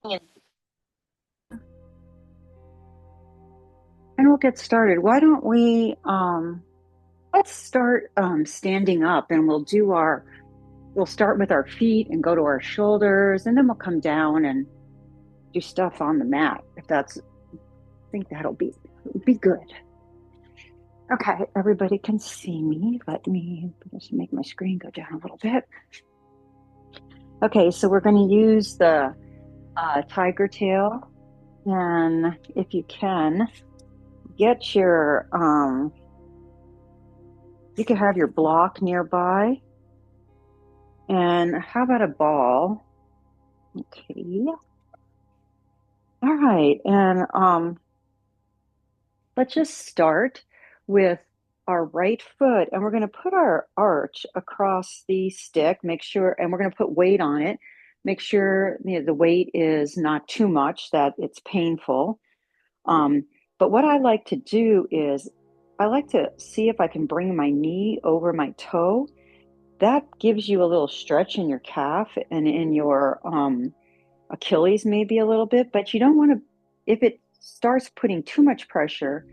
And we'll get started. Why don't we let's start standing up and we'll start with our feet and go to our shoulders and then we'll come down and do stuff on the mat if that's I think that'll be good. Okay, everybody can see me. Let me just make my screen go down a little bit. Okay, so we're going to use the tiger tail, and if you can get you could have your block nearby. And how about a ball? Okay. All right. And let's just start with our right foot. And we're going to put our arch across the stick, make sure, and we're going to put weight on it. Make sure the weight is not too much, that it's painful. Um, but what I like to do is I like to see if I can bring my knee over my toe. That gives you a little stretch in your calf and in your Achilles maybe a little bit, but you don't want to, if it starts putting too much pressure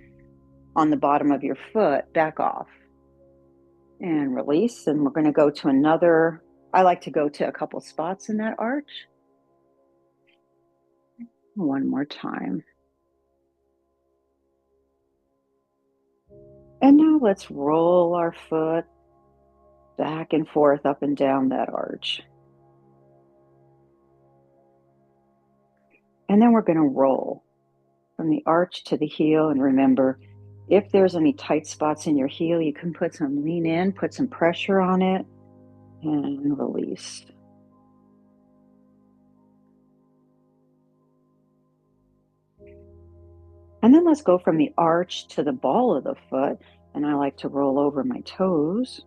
on the bottom of your foot, back off and release. And we're going to go to I like to go to a couple spots in that arch. One more time. And now let's roll our foot back and forth up and down that arch. And then we're going to roll from the arch to the heel. And remember, if there's any tight spots in your heel, you can lean in, put some pressure on it, and release. And then let's go from the arch to the ball of the foot. And I like to roll over my toes.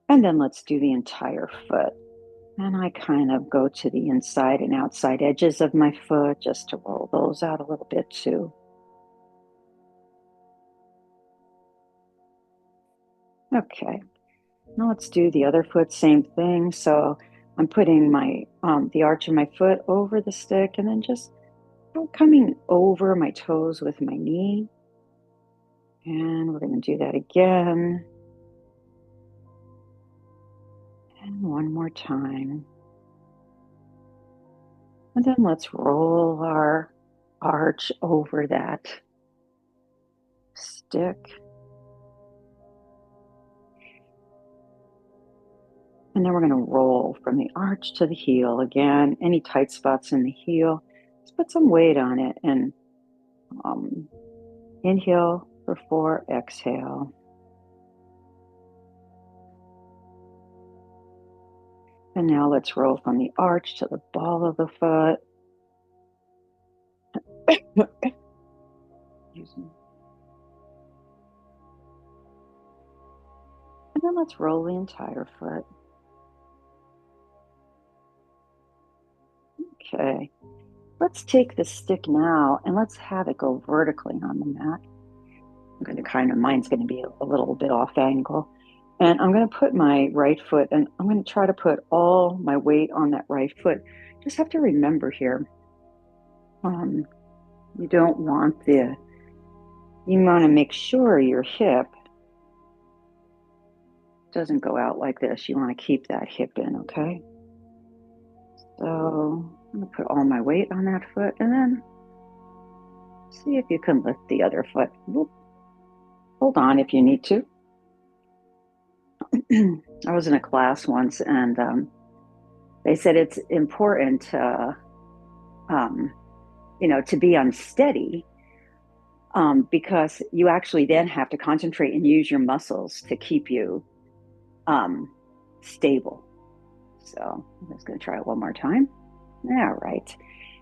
And then let's do the entire foot. And I kind of go to the inside and outside edges of my foot just to roll those out a little bit too. Okay, now let's do the other foot, same thing. So I'm putting the arch of my foot over the stick and then just coming over my toes with my knee. And we're going to do that again. And one more time. And then let's roll our arch over that stick. And then we're going to roll from the arch to the heel again. Any tight spots in the heel, just put some weight on it and inhale for 4, exhale. And now let's roll from the arch to the ball of the foot. Excuse me. And then let's roll the entire foot. Okay. Let's take the stick now and let's have it go vertically on the mat. Mine's going to be a little bit off angle. And I'm going to put my right foot and I'm going to try to put all my weight on that right foot. Just have to remember here, um, you don't want you want to make sure your hip doesn't go out like this. You want to keep that hip in, okay? So I'm going to put all my weight on that foot and then see if you can lift the other foot. Whoop. Hold on if you need to. I was in a class once and they said it's important um, to be unsteady because you actually then have to concentrate and use your muscles to keep you um, stable. So I'm just going to try it one more time. All right.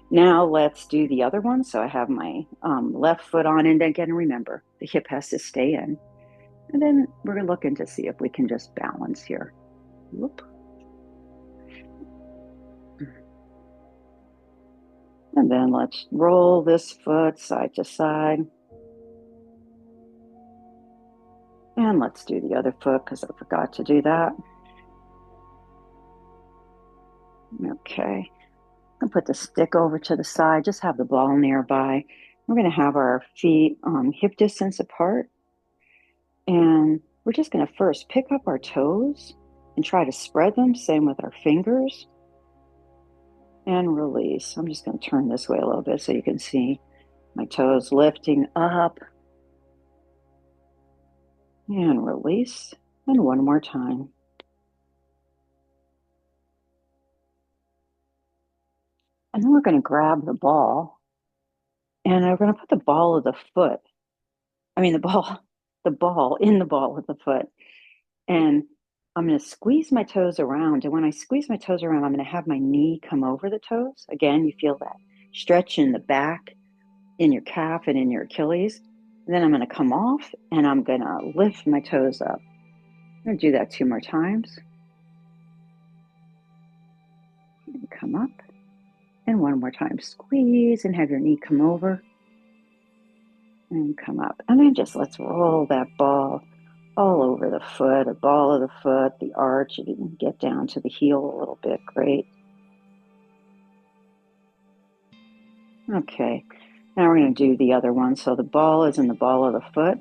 Now let's do the other one. So I have my left foot on, and again, remember the hip has to stay in. And then we're looking to see if we can just balance here. Whoop. And then let's roll this foot side to side. And let's do the other foot because I forgot to do that. Okay. I'll put the stick over to the side, just have the ball nearby. We're going to have our feet hip distance apart. And we're just going to first pick up our toes and try to spread them, same with our fingers, and release. I'm just going to turn this way a little bit so you can see my toes lifting up and release. And one more time. And then we're going to grab the ball and we're going to put the ball of the foot, I mean, the ball in the ball of the foot. And I'm going to squeeze my toes around. And when I squeeze my toes around, I'm going to have my knee come over the toes. Again, you feel that stretch in the back, in your calf, and in your Achilles. And then I'm going to come off and I'm going to lift my toes up. I'm going to do that 2 more times. And come up. And one more time. Squeeze and have your knee come over. And come up. And then just let's roll that ball all over the foot, a ball of the foot, the arch. If you can get down to the heel a little bit, great. Okay, now we're going to do the other one. So the ball is in the ball of the foot.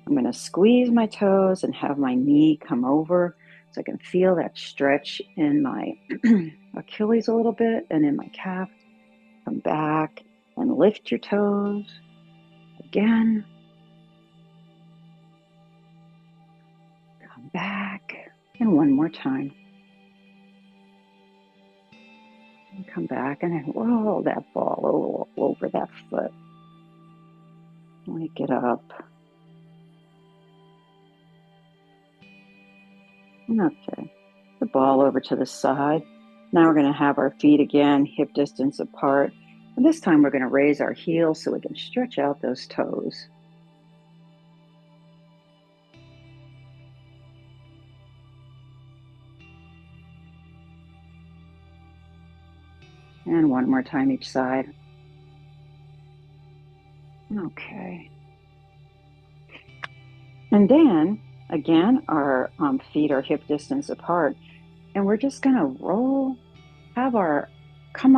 I'm going to squeeze my toes and have my knee come over so I can feel that stretch in my Achilles a little bit and in my calf. Come back and lift your toes again. Come back and one more time. And come back and then roll that ball over that foot. Wake it up. Okay, the ball over to the side. Now we're going to have our feet again, hip distance apart. And this time we're going to raise our heels so we can stretch out those toes. And one more time each side. Okay. And then again, our feet are hip distance apart. And we're just going to roll, have our come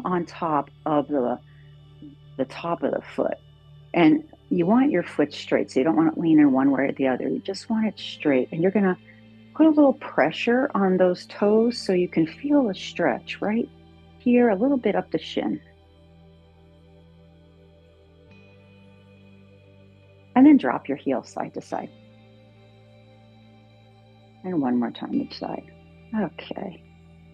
on top of the top of the foot. And you want your foot straight. So you don't want it leaning one way or the other. You just want it straight. And you're going to put a little pressure on those toes so you can feel a stretch right here, a little bit up the shin. And then drop your heel side to side. And one more time each side. Okay.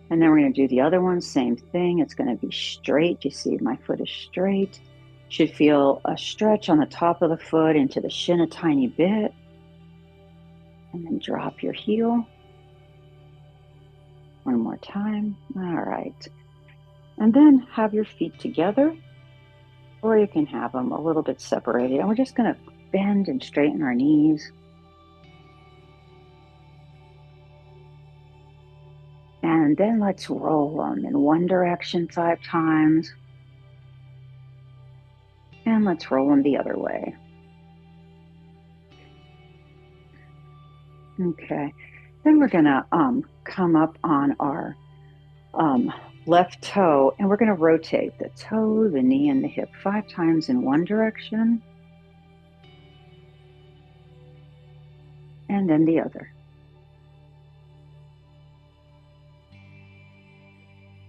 And then we're going to do the other one, same thing. It's going to be straight. You see my foot is straight. Should feel a stretch on the top of the foot into the shin a tiny bit. And then drop your heel. One more time. All right. And then have your feet together, or you can have them a little bit separated. And we're just going to bend and straighten our knees. And then let's roll them in one direction 5 times. And let's roll them the other way. Okay. Then we're going to come up on our left toe and we're going to rotate the toe, the knee, and the hip 5 times in one direction. And then the other.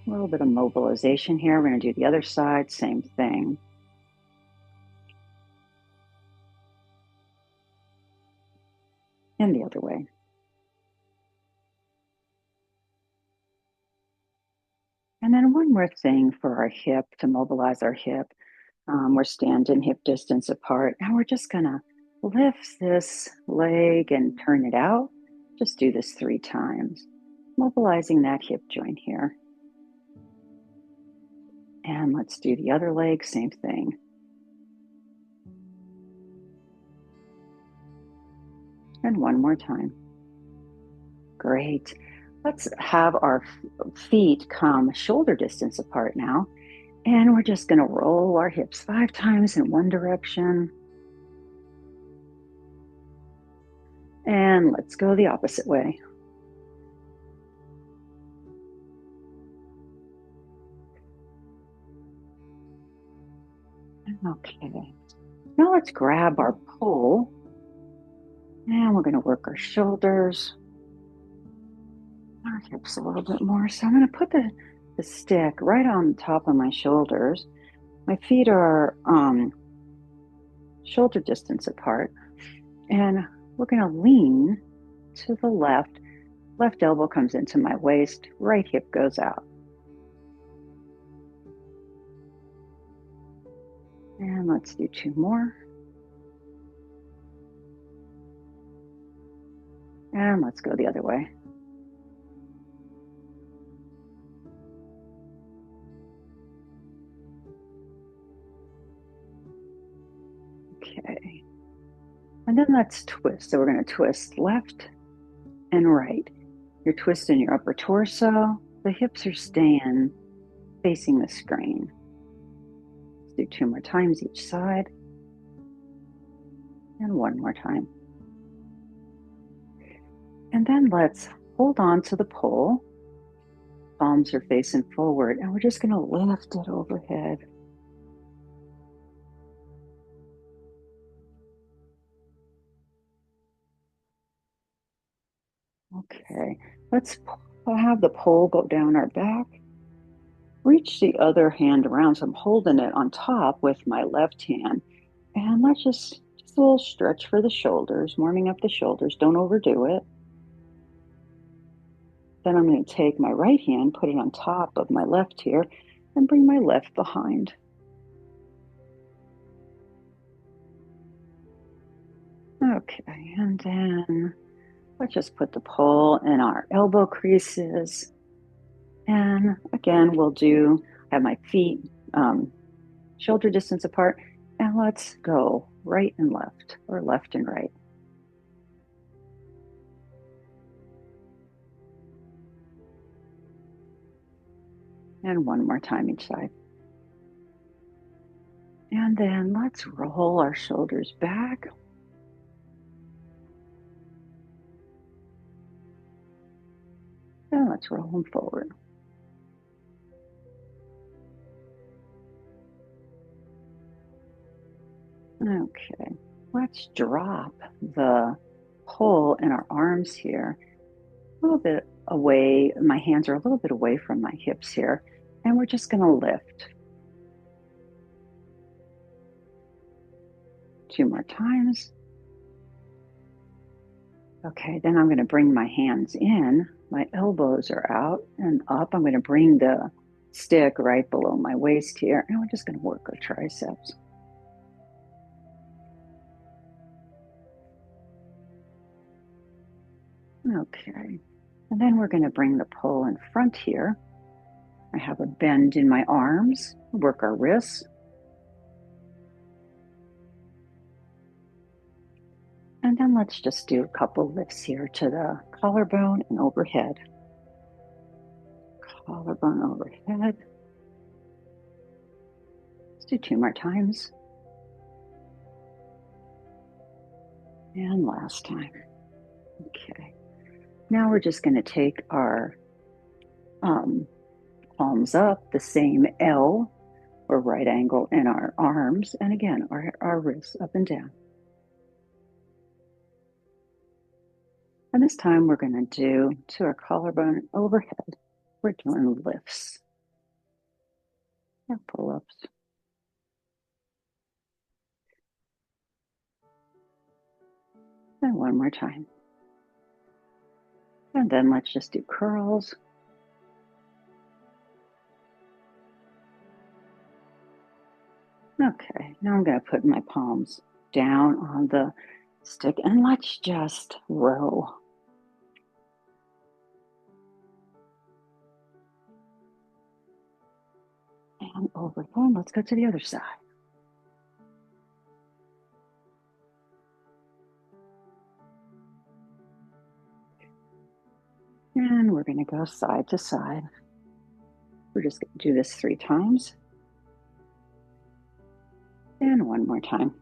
A little bit of mobilization here. We're going to do the other side, same thing. And the other way. And then one more thing for our hip to mobilize our hip. We're standing hip distance apart. Now we're just going to lift this leg and turn it out. Just do this 3 times, mobilizing that hip joint here. And let's do the other leg, same thing. And one more time. Great. Let's have our feet come shoulder distance apart now. And we're just going to roll our hips 5 times in one direction. And let's go the opposite way. Okay. Now let's grab our pole and we're going to work our shoulders, our hips a little bit more. So I'm going to put the stick right on top of my shoulders. My feet are shoulder distance apart, and we're going to lean to the left. Left elbow comes into my waist, right hip goes out. And let's do two more. And let's go the other way. Okay. And then let's twist. So we're going to twist left and right. You're twisting your upper torso. The hips are staying facing the screen. Let's do two more times each side. And one more time. And then let's hold on to the pole. Palms are facing forward. And we're just going to lift it overhead. Okay. Let's have the pole go down our back. Reach the other hand around. So I'm holding it on top with my left hand. And let's just a little stretch for the shoulders, warming up the shoulders. Don't overdo it. Then I'm going to take my right hand, put it on top of my left here, and bring my left behind. Okay, and then let's just put the pole in our elbow creases. And again, have my feet shoulder distance apart, and let's go right and left, or left and right. And one more time each side. And then let's roll our shoulders back. And let's roll them forward. Okay, let's drop the pole in our arms here a little bit away. My hands are a little bit away from my hips here. And we're just going to lift. Two more times. Okay, then I'm going to bring my hands in. My elbows are out and up. I'm going to bring the stick right below my waist here. And we're just going to work our triceps. Okay, and then we're going to bring the pole in front here. I have a bend in my arms, work our wrists. And then let's just do a couple lifts here to the collarbone and overhead. Collarbone overhead. Let's do two more times. And last time. Okay. Now we're just going to take our palms up, the same L or right angle in our arms. And again, our wrists up and down. And this time we're going to do to our collarbone overhead. We're doing lifts or pull-ups. And one more time. And then let's just do curls. Okay, now I'm going to put my palms down on the stick and let's just row. And over again, let's go to the other side. And we're going to go side to side. We're just going to do this 3 times. And one more time.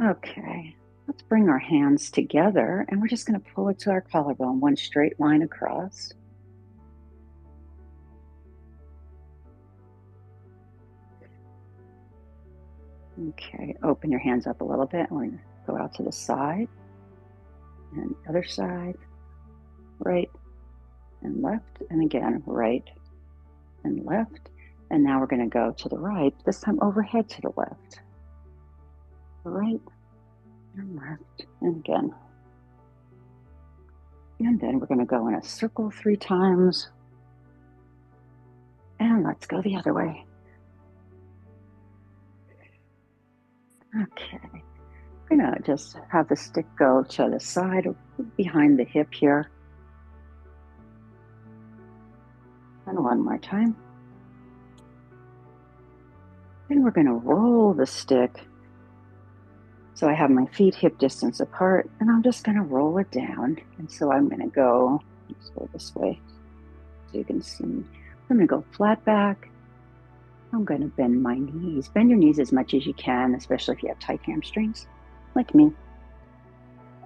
Okay, let's bring our hands together and we're just going to pull it to our collarbone, one straight line across. Okay, open your hands up a little bit. We're going to go out to the side and the other side, right and left, and again, right and left. And now we're going to go to the right, this time overhead to the left, right and left, and again. And then we're going to go in a circle 3 times. And let's go the other way. Okay. We're going to just have the stick go to the side behind the hip here. And one more time. And we're going to roll the stick. So I have my feet hip distance apart, and I'm just going to roll it down. And so I'm going to go, let's go this way so you can see. I'm going to go flat back. I'm going to bend my knees. Bend your knees as much as you can, especially if you have tight hamstrings, like me.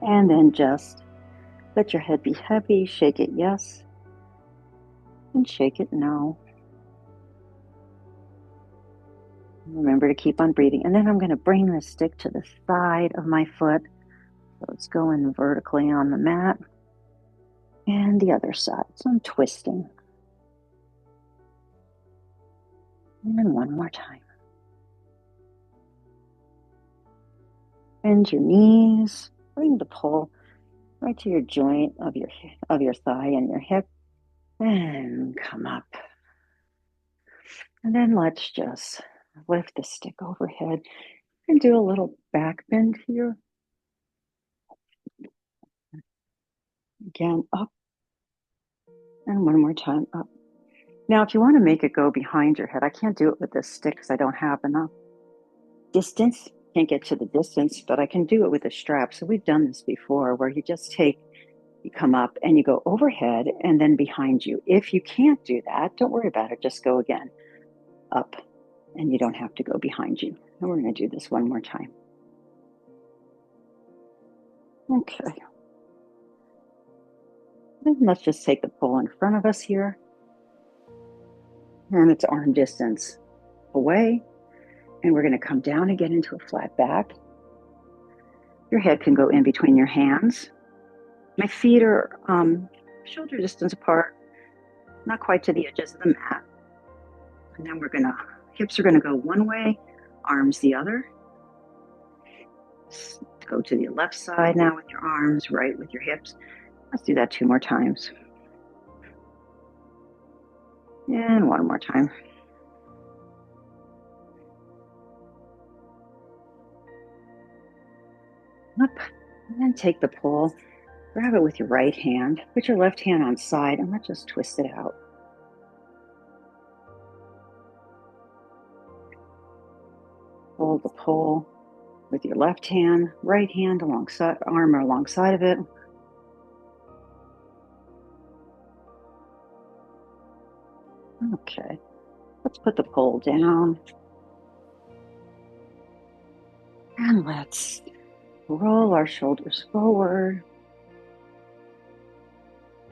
And then just let your head be heavy. Shake it yes, and shake it no. Remember to keep on breathing. And then I'm going to bring the stick to the side of my foot. So it's going vertically on the mat. And the other side. So I'm twisting. And then one more time. Bend your knees. Bring the pole right to your joint of your thigh and your hip. And come up. And then let's just lift the stick overhead and do a little back bend here. Again, up. And one more time, up. Now, if you want to make it go behind your head, I can't do it with this stick because I don't have enough distance. Can't get to the distance, but I can do it with a strap. So we've done this before where you just you come up and you go overhead and then behind you. If you can't do that, don't worry about it. Just go again, up, and you don't have to go behind you. And we're going to do this one more time. Okay. Then let's just take the pole in front of us here. And it's arm distance away. And we're going to come down and get into a flat back. Your head can go in between your hands. My feet are shoulder distance apart, not quite to the edges of the mat. And then hips are going to go one way, arms the other. Go to the left side now with your arms, right with your hips. Let's do that 2 more times. And one more time. Up, and then take the pole, grab it with your right hand, put your left hand on side, and let's just twist it out. Hold the pole with your left hand, right hand alongside, arm alongside of it. Okay, let's put the pole down. And let's roll our shoulders forward.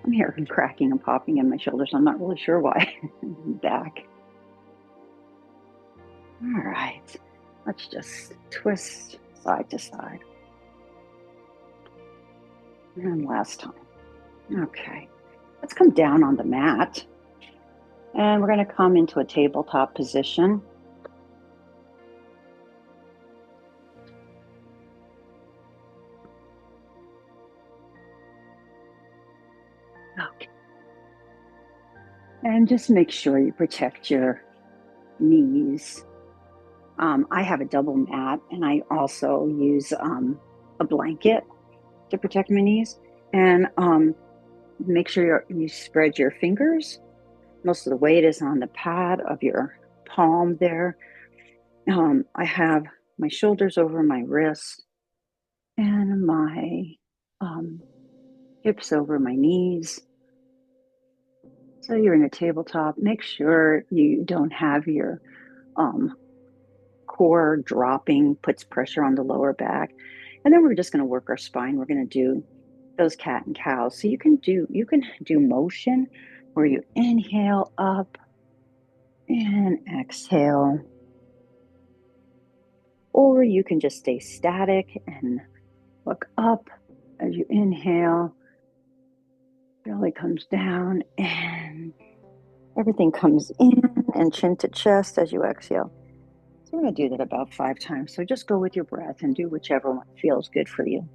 I'm hearing cracking and popping in my shoulders. I'm not really sure why. Back. All right, let's just twist side to side. And last time. Okay, let's come down on the mat. And we're going to come into a tabletop position. Okay. And just make sure you protect your knees. I have a double mat, and I also use a blanket to protect my knees. And make sure you spread your fingers. Most of the weight is on the pad of your palm there. I have my shoulders over my wrists and my hips over my knees. So you're in a tabletop. Make sure you don't have your core dropping, puts pressure on the lower back. And then we're just going to work our spine. We're going to do those cat and cows. So you can do motion where you inhale up and exhale. or you can just stay static and look up as you inhale. Belly comes down and everything comes in, and chin to chest as you exhale. So we're going to do that about 5 times. So just go with your breath and do whichever one feels good for you.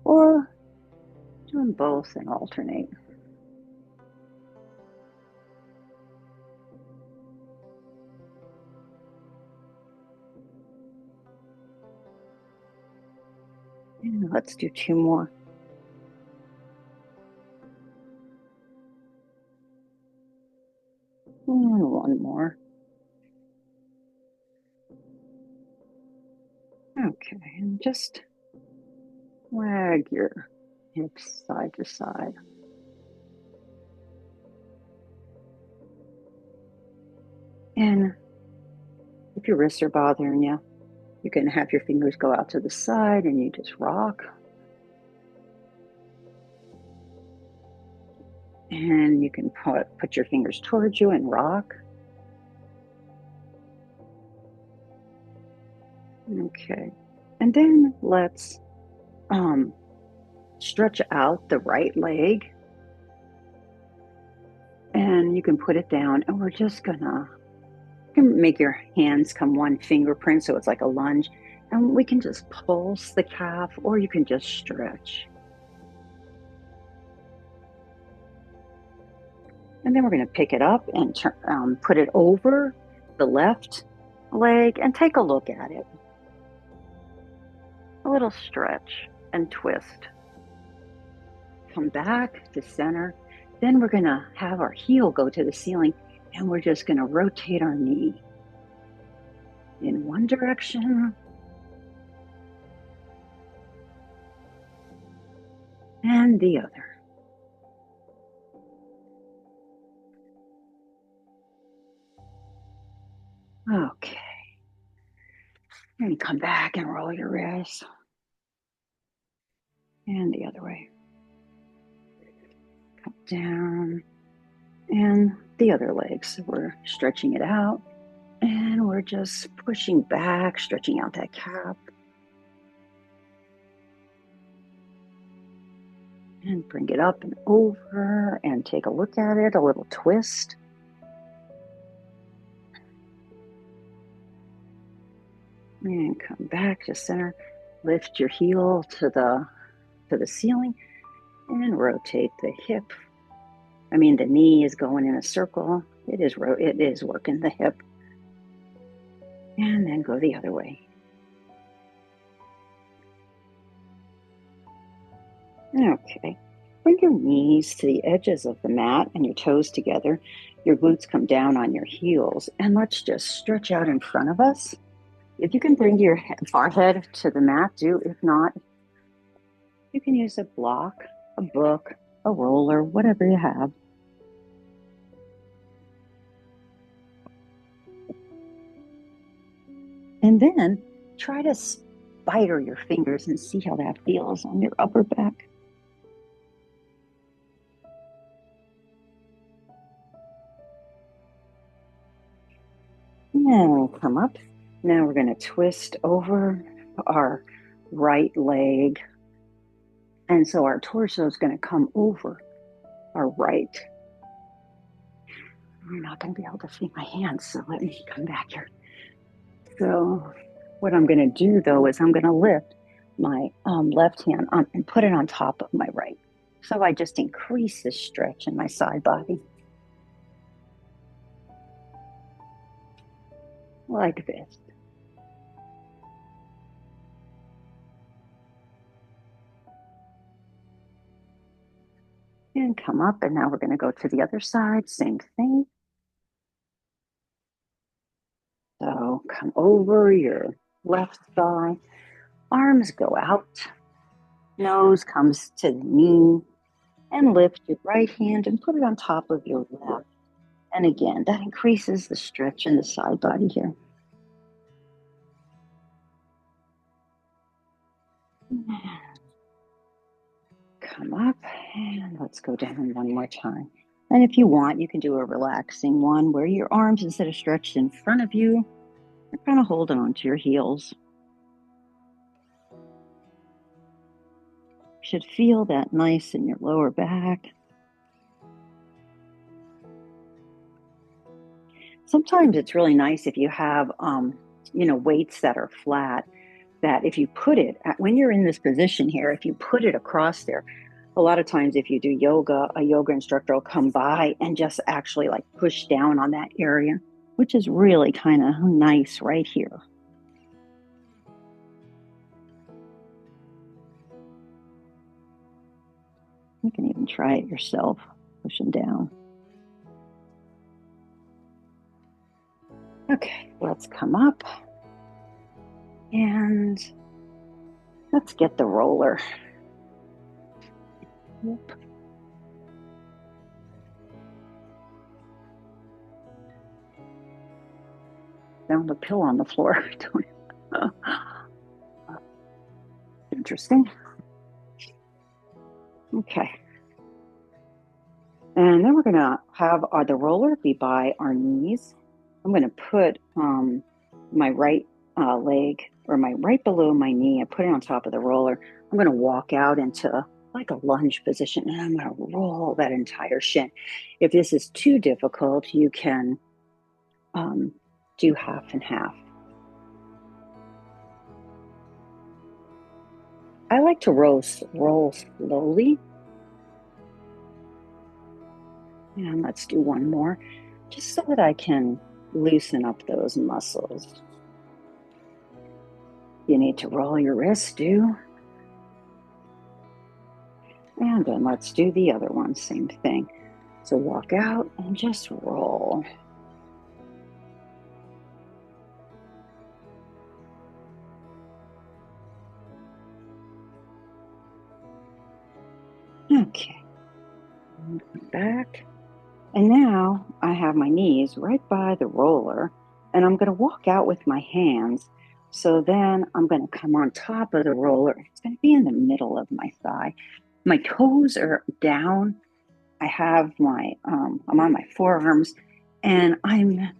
Or do them both and alternate. And let's do 2 more. And 1 more. Okay, and just wag your hips side to side. And if your wrists are bothering you, you can have your fingers go out to the side and you just rock. And you can put your fingers towards you and rock. Okay. And then let's stretch out the right leg. And you can put it down. And we're just gonna make your hands come one fingerprint so it's like a lunge. And we can just pulse the calf, or you can just stretch. And then we're going to pick it up and put it over the left leg and take a look at it. A little stretch and twist. Come back to center. Then we're going to have our heel go to the ceiling, and we're just going to rotate our knee in one direction and the other. Okay. And come back and roll your wrists. And the other way. Come down. And the other leg. So we're stretching it out. And we're just pushing back, stretching out that calf. And bring it up and over and take a look at it, a little twist. And come back to center. Lift your heel to the ceiling and rotate the hip. The knee is going in a circle. It is working the hip. And then go the other way. Okay. Bring your knees to the edges of the mat and your toes together. Your glutes come down on your heels. And let's just stretch out in front of us. If you can bring your forehead to the mat, do. If not, you can use a block, a book, a roller, whatever you have. And then try to spider your fingers and see how that feels on your upper back. Now come up. Now we're going to twist over our right leg. And so our torso is going to come over our right. I'm not going to be able to see my hands, so let me come back here. So what I'm going to do, though, is I'm going to lift my left hand and put it on top of my right. So I just increase the stretch in my side body. Like this. And come up, and now we're going to go to the other side, same thing. So come over your left thigh, arms go out, nose comes to the knee, and lift your right hand and put it on top of your left. And again, that increases the stretch in the side body here. Come up, and let's go down one more time. And if you want, you can do a relaxing one where your arms, instead of stretched in front of you, you're kind of holding onto your heels. Should feel that nice in your lower back. Sometimes it's really nice if you have, weights that are flat, that if you put it, when you're in this position here, if you put it across there, a lot of times if you do yoga, a yoga instructor will come by and just actually like push down on that area, which is really kind of nice right here. You can even try it yourself, pushing down. Okay, let's come up and let's get the roller. Yep. Found a pill on the floor. Interesting. Okay. And then we're going to have the roller be by our knees. I'm going to put my right leg or my right below my knee. I put it on top of the roller. I'm going to walk out into like a lunge position and I'm going to roll that entire shin. If this is too difficult, you can do half and half. I like to roll slowly. And let's do one more, just so that I can loosen up those muscles. You need to roll your wrist, do. And then let's do the other one, same thing. So walk out and just roll. Okay. And come back. And now I have my knees right by the roller, and I'm going to walk out with my hands. So then I'm going to come on top of the roller. It's going to be in the middle of my thigh. My toes are down. I have my I'm on my forearms, and I'm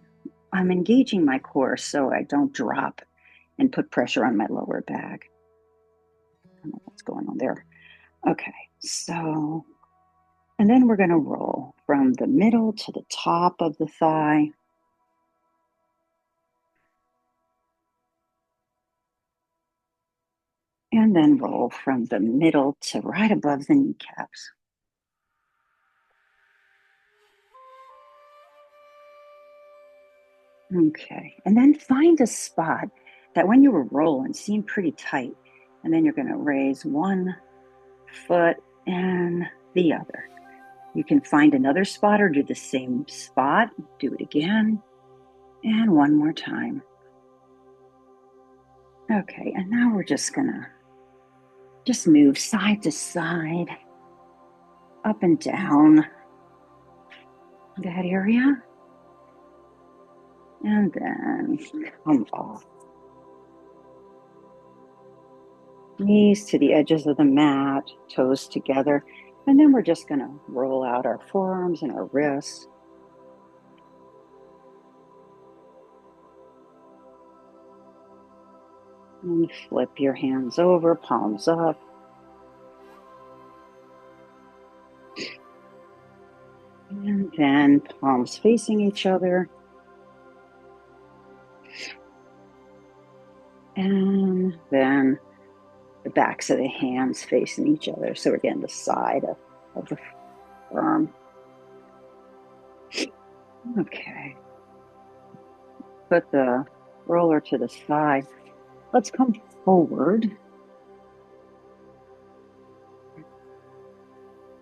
engaging my core so I don't drop and put pressure on my lower back. I don't know what's going on there. Okay, so and then we're going to roll from the middle to the top of the thigh. And then roll from the middle to right above the kneecaps. Okay, and then find a spot that when you were rolling seemed pretty tight. And then you're going to raise one foot and the other. You can find another spot or do the same spot. Do it again. And one more time. Okay, and now we're just going to just move side to side, up and down that area. And then come off. Knees to the edges of the mat, toes together. And then we're just going to roll out our forearms and our wrists. And flip your hands over, palms up. And then palms facing each other. And then the backs of the hands facing each other. So again, the side of the arm. Okay. Put the roller to the side. Let's come forward.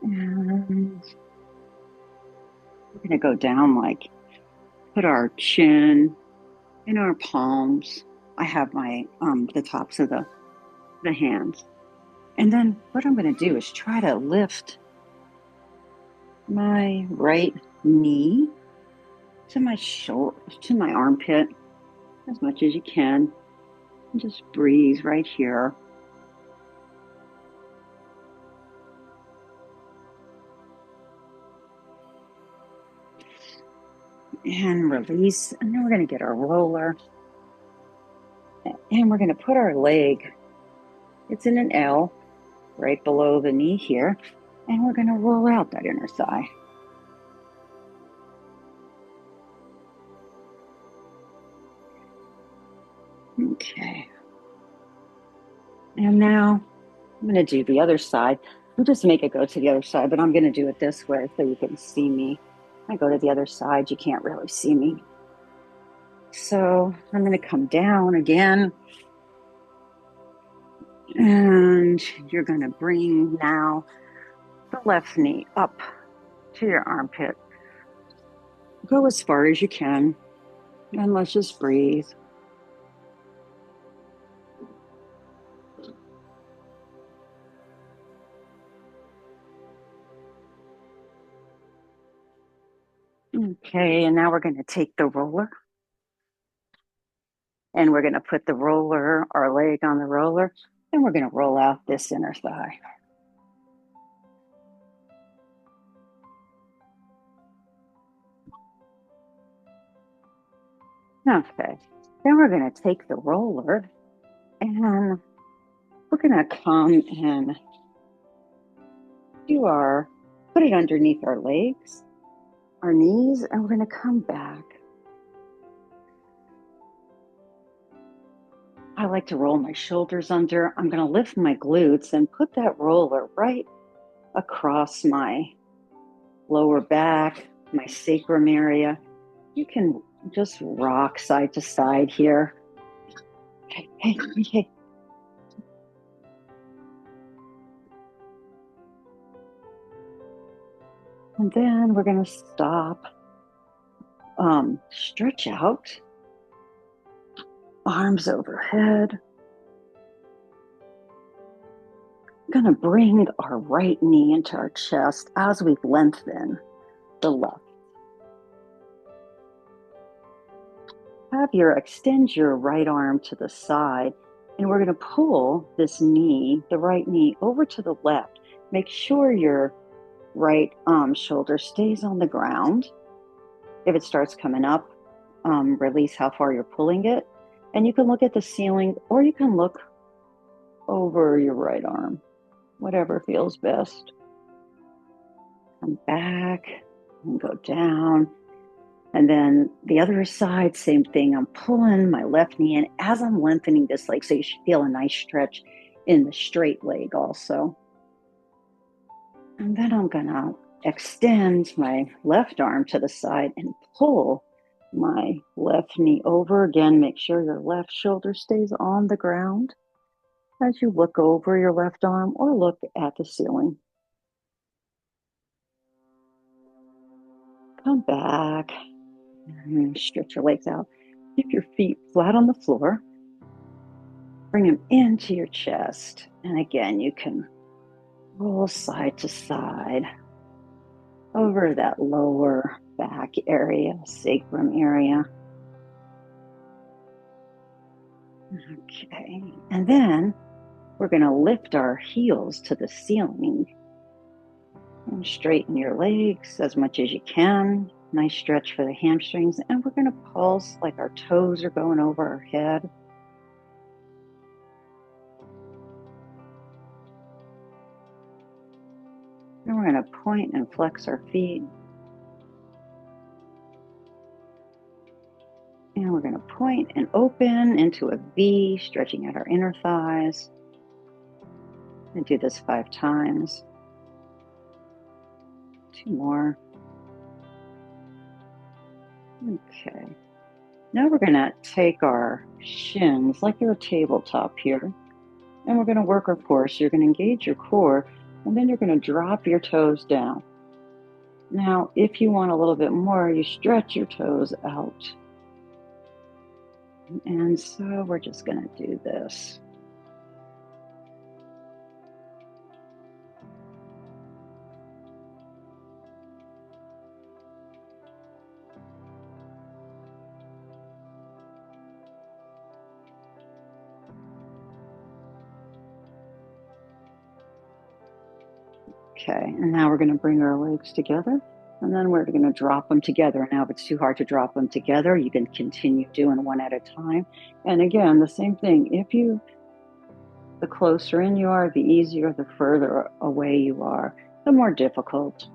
And we're going to go down like, put our chin in our palms. I have my, the tops of the hands. And then what I'm going to do is try to lift my right knee to my shoulder, to my armpit as much as you can. And just breathe right here. And release. And then we're going to get our roller. And we're going to put our leg, it's in an L. right below the knee here. And we're going to roll out that inner thigh. Okay. And now I'm going to do the other side. We'll just make it go to the other side, but I'm going to do it this way so you can see me. I go to the other side, you can't really see me. So I'm going to come down again. And you're going to bring now the left knee up to your armpit. Go as far as you can. And let's just breathe. Okay, and now we're going to take the roller. And we're going to put the roller, our leg on the roller, and we're going to roll out this inner thigh. Okay, then we're going to take the roller and we're going to come and put it underneath our legs, our knees, and we're going to come back. I like to roll my shoulders under. I'm going to lift my glutes and put that roller right across my lower back, my sacrum area. You can just rock side to side here. Okay. And then we're going to stop. Stretch out. Arms overhead. I'm going to bring our right knee into our chest as we lengthen the left. Extend your right arm to the side, and we're going to pull this knee, the right knee, over to the left. Make sure your right shoulder stays on the ground. If it starts coming up, release how far you're pulling it. And you can look at the ceiling, or you can look over your right arm, whatever feels best. Come back and go down. And then the other side, same thing. I'm pulling my left knee in as I'm lengthening this leg. So you should feel a nice stretch in the straight leg also. And then I'm going to extend my left arm to the side and pull my left knee over. Again, make sure your left shoulder stays on the ground as you look over your left arm or look at the ceiling. Come back. And stretch your legs out. Keep your feet flat on the floor. Bring them into your chest. And again, you can roll side to side over that lower back area, sacrum area. Okay, and then we're going to lift our heels to the ceiling and straighten your legs as much as you can. Nice stretch for the hamstrings. And we're going to pulse like our toes are going over our head. And we're going to point and flex our feet. And we're going to point and open into a V, stretching out our inner thighs. And do this 5 times. 2 more. Okay. Now we're going to take our shins like they're a tabletop here. And we're going to work our core. So you're going to engage your core, and then you're going to drop your toes down. Now, if you want a little bit more, you stretch your toes out. And so we're just going to do this. Okay, and now we're going to bring our legs together, and then we're going to drop them together. Now, if it's too hard to drop them together, you can continue doing one at a time. And again, the same thing. If you The closer in you are, the easier, the further away you are, the more difficult.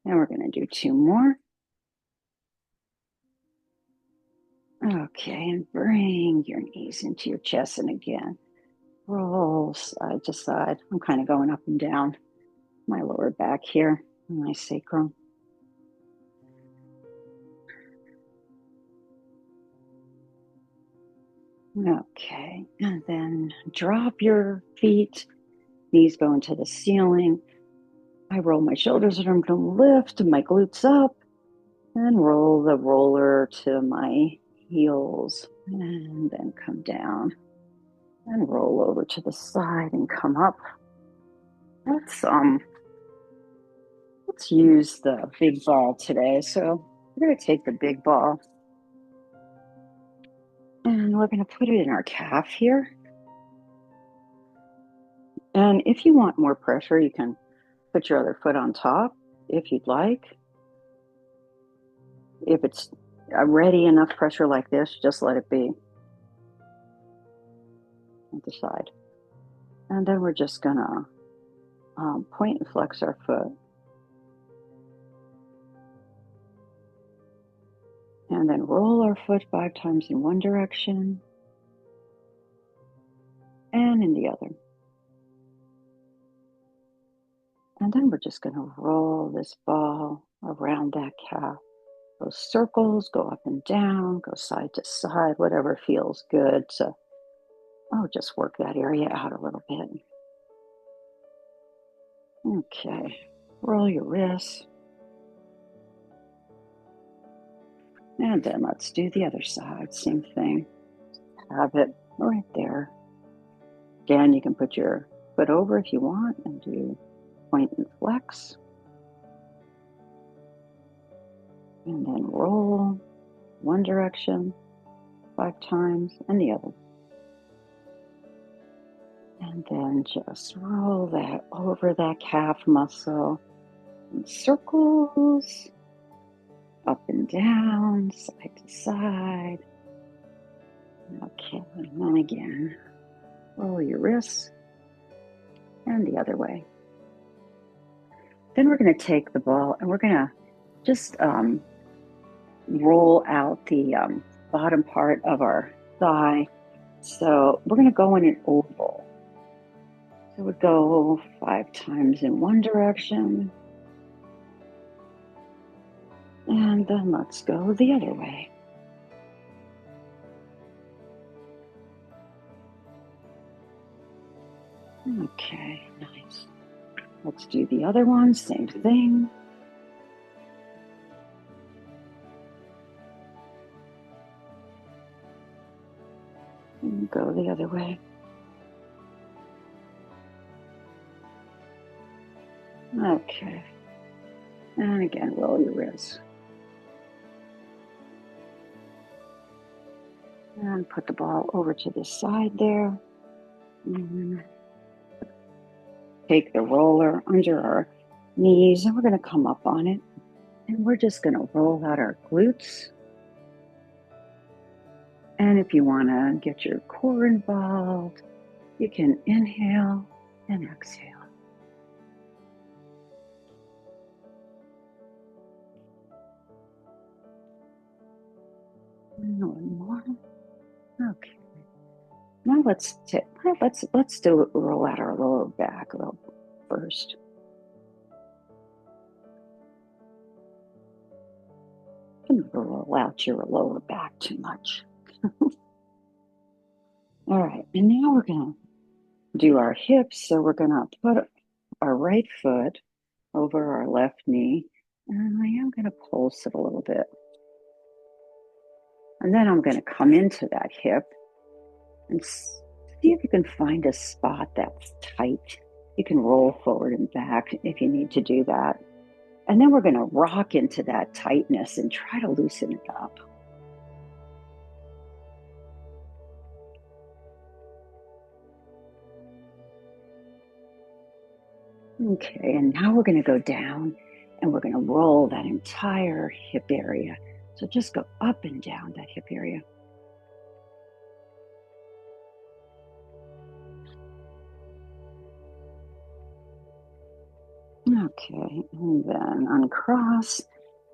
And we're going to do two more. Okay, and bring your knees into your chest. And again, roll side to side. I'm kind of going up and down my lower back here, my sacrum. Okay, and then drop your feet, knees go into the ceiling. I roll my shoulders and I'm going to lift my glutes up and roll the roller to my heels and then come down and roll over to the side and come up. Let's use the big ball today. So we're going to take the big ball and we're going to put it in our calf here. And if you want more pressure, you can put your other foot on top if you'd like. If it's already enough pressure like this, just let it be at the side. And then we're just going to point and flex our foot. And then roll our foot 5 times in one direction and in the other. And then we're just going to roll this ball around that calf. Those circles, go up and down, go side to side, whatever feels good. So I'll just work that area out a little bit. Okay, roll your wrists. And then let's do the other side, same thing. Have it right there. Again, you can put your foot over if you want and do point and flex. And then roll one direction 5 times and the other. And then just roll that over that calf muscle in circles, up and down, side to side. Okay, and then again, roll your wrists and the other way. Then we're going to take the ball and we're going to just roll out the bottom part of our thigh. So we're going to go in an oval. So we go 5 times in one direction. And then let's go the other way. Okay, nice. Let's do the other one, same thing. And go the other way. Okay. And again, roll your wrists. And put the ball over to the side there. Take the roller under our knees and we're going to come up on it. And we're just going to roll out our glutes. And if you want to get your core involved, you can inhale and exhale. And one more. Okay. Now let's roll out our lower back a little first. Don't roll out your lower back too much. All right, and now we're going to do our hips. So we're going to put our right foot over our left knee, and I am going to pulse it a little bit. And then I'm going to come into that hip and see if you can find a spot that's tight. You can roll forward and back if you need to do that. And then we're going to rock into that tightness and try to loosen it up. Okay, and now we're going to go down and we're going to roll that entire hip area. So just go up and down that hip area. Okay, and then uncross.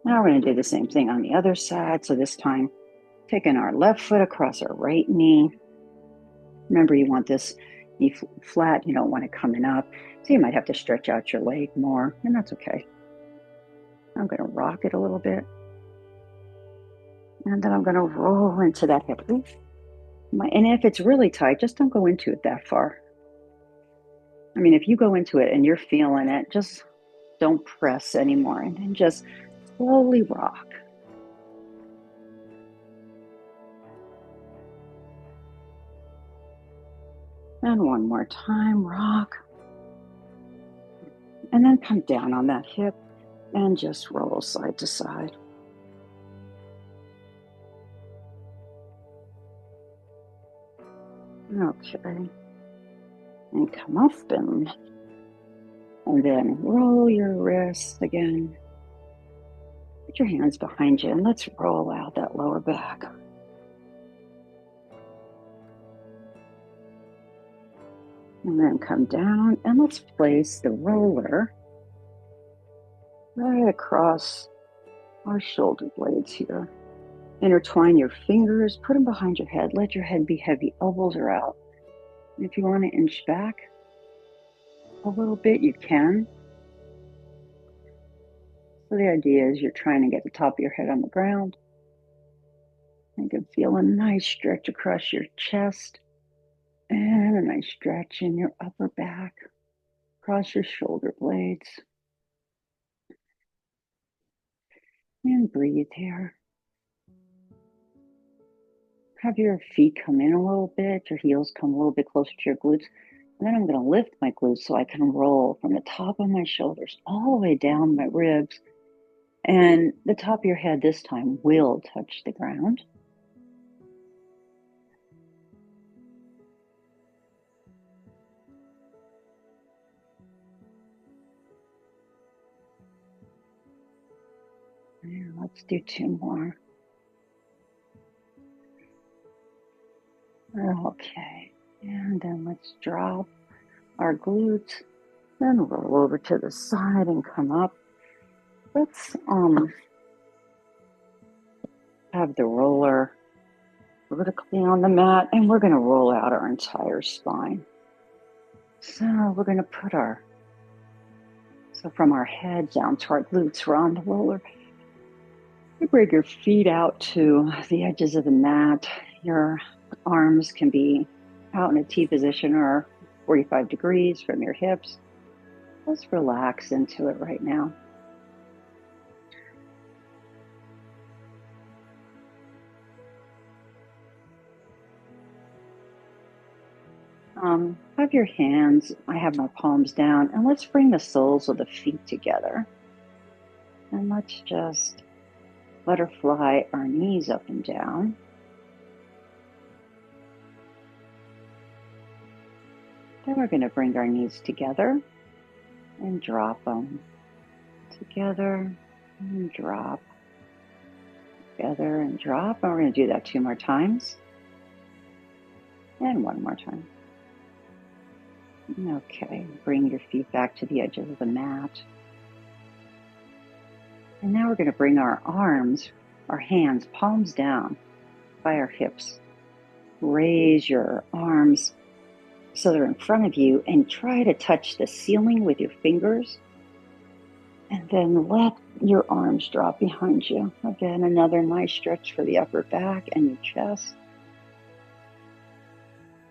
Now we're going to do the same thing on the other side. So this time, taking our left foot across our right knee. Remember, you want this knee flat. You don't want it coming up. So you might have to stretch out your leg more, and that's okay. I'm going to rock it a little bit. And then I'm going to roll into that hip. And if it's really tight, just don't go into it that far. I mean, if you go into it and you're feeling it, just don't press anymore, and then just slowly rock. And one more time, rock. And then come down on that hip and just roll side to side. Okay. And come up and then roll your wrists again. Put your hands behind you and let's roll out that lower back. And then come down and let's place the roller right across our shoulder blades here. Intertwine your fingers, put them behind your head. Let your head be heavy, elbows are out. And if you want to inch back a little bit, you can. So the idea is you're trying to get the top of your head on the ground. You can feel a nice stretch across your chest and a nice stretch in your upper back, across your shoulder blades. And breathe here. Have your feet come in a little bit, your heels come a little bit closer to your glutes. And then I'm going to lift my glutes so I can roll from the top of my shoulders all the way down my ribs. And the top of your head this time will touch the ground. And let's do 2 more. Okay, and then let's drop our glutes, then roll over to the side and come up. Let's have the roller vertically on the mat, and we're going to roll out our entire spine. So we're going to put from our head down to our glutes, we're on the roller. You bring your feet out to the edges of the mat. Your arms can be out in a T position or 45 degrees from your hips. Let's relax into it right now. Have your hands, I have my palms down, and let's bring the soles of the feet together. And let's just butterfly our knees up and down. Then we're going to bring our knees together and drop them. Together and drop. Together and drop. And we're going to do that 2 more times. And 1 more time. Okay, bring your feet back to the edges of the mat. And now we're going to bring our arms, our hands, palms down by our hips. Raise your arms so they're in front of you and try to touch the ceiling with your fingers. And then let your arms drop behind you. Again, another nice stretch for the upper back and your chest.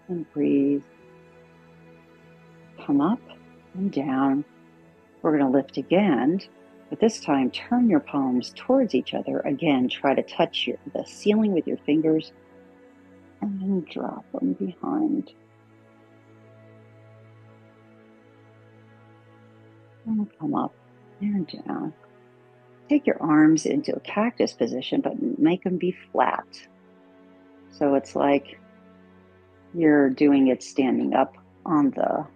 And breathe. Come up and down. We're going to lift again, but this time turn your palms towards each other. Again, try to touch the ceiling with your fingers and then drop them behind. And come up and down. Take your arms into a cactus position, but make them be flat. So it's like you're doing it standing up on the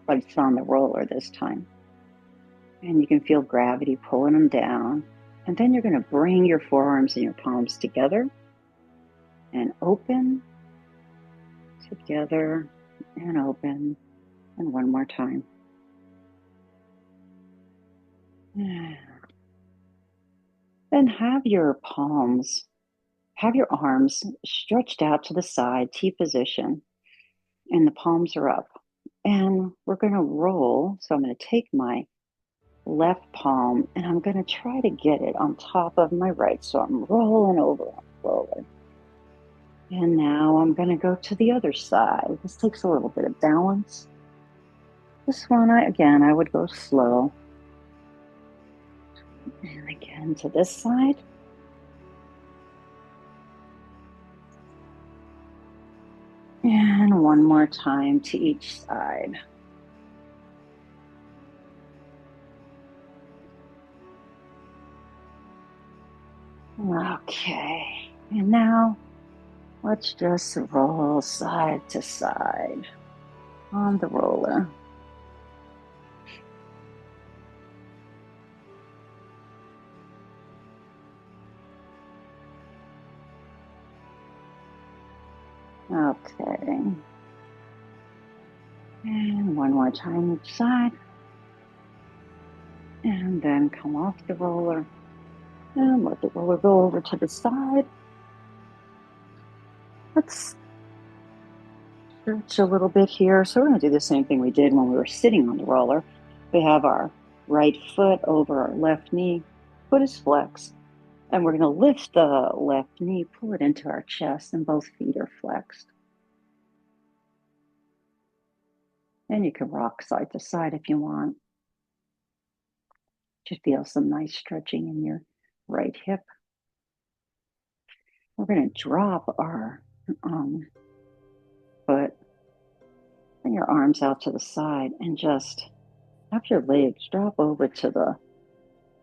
roller this time. And you can feel gravity pulling them down. And then you're going to bring your forearms and your palms together and open, together, and open. And one more time. Then have your arms stretched out to the side, T position, and the palms are up. And we're going to roll. So I'm going to take my left palm and I'm going to try to get it on top of my right. So I'm rolling over, rolling. And now I'm going to go to the other side. This takes a little bit of balance. This one, I would go slow. And again to this side. And one more time to each side. Okay, and now let's just roll side to side on the roller. Okay. And one more time each side. And then come off the roller and let the roller go over to the side. Let's stretch a little bit here. So we're going to do the same thing we did when we were sitting on the roller. We have our right foot over our left knee. Foot is flexed. And we're going to lift the left knee, pull it into our chest, and both feet are flexed. And you can rock side to side if you want. Just feel some nice stretching in your right hip. We're going to drop our foot, bring your arms out to the side, and just have your legs drop over to the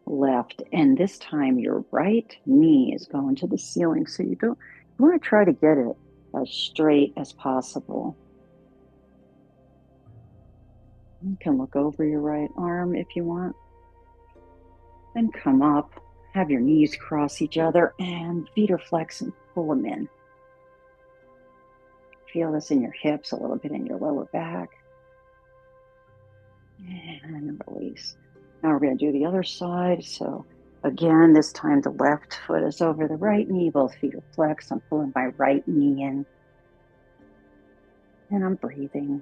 left. And this time your right knee is going to the ceiling. So you want to try to get it as straight as possible. You can look over your right arm if you want. Then come up, have your knees cross each other, and feet are flexed and pull them in. Feel this in your hips, a little bit in your lower back. And release. Now we're going to do the other side. So again, this time the left foot is over the right knee. Both feet are flexed. I'm pulling my right knee in. And I'm breathing.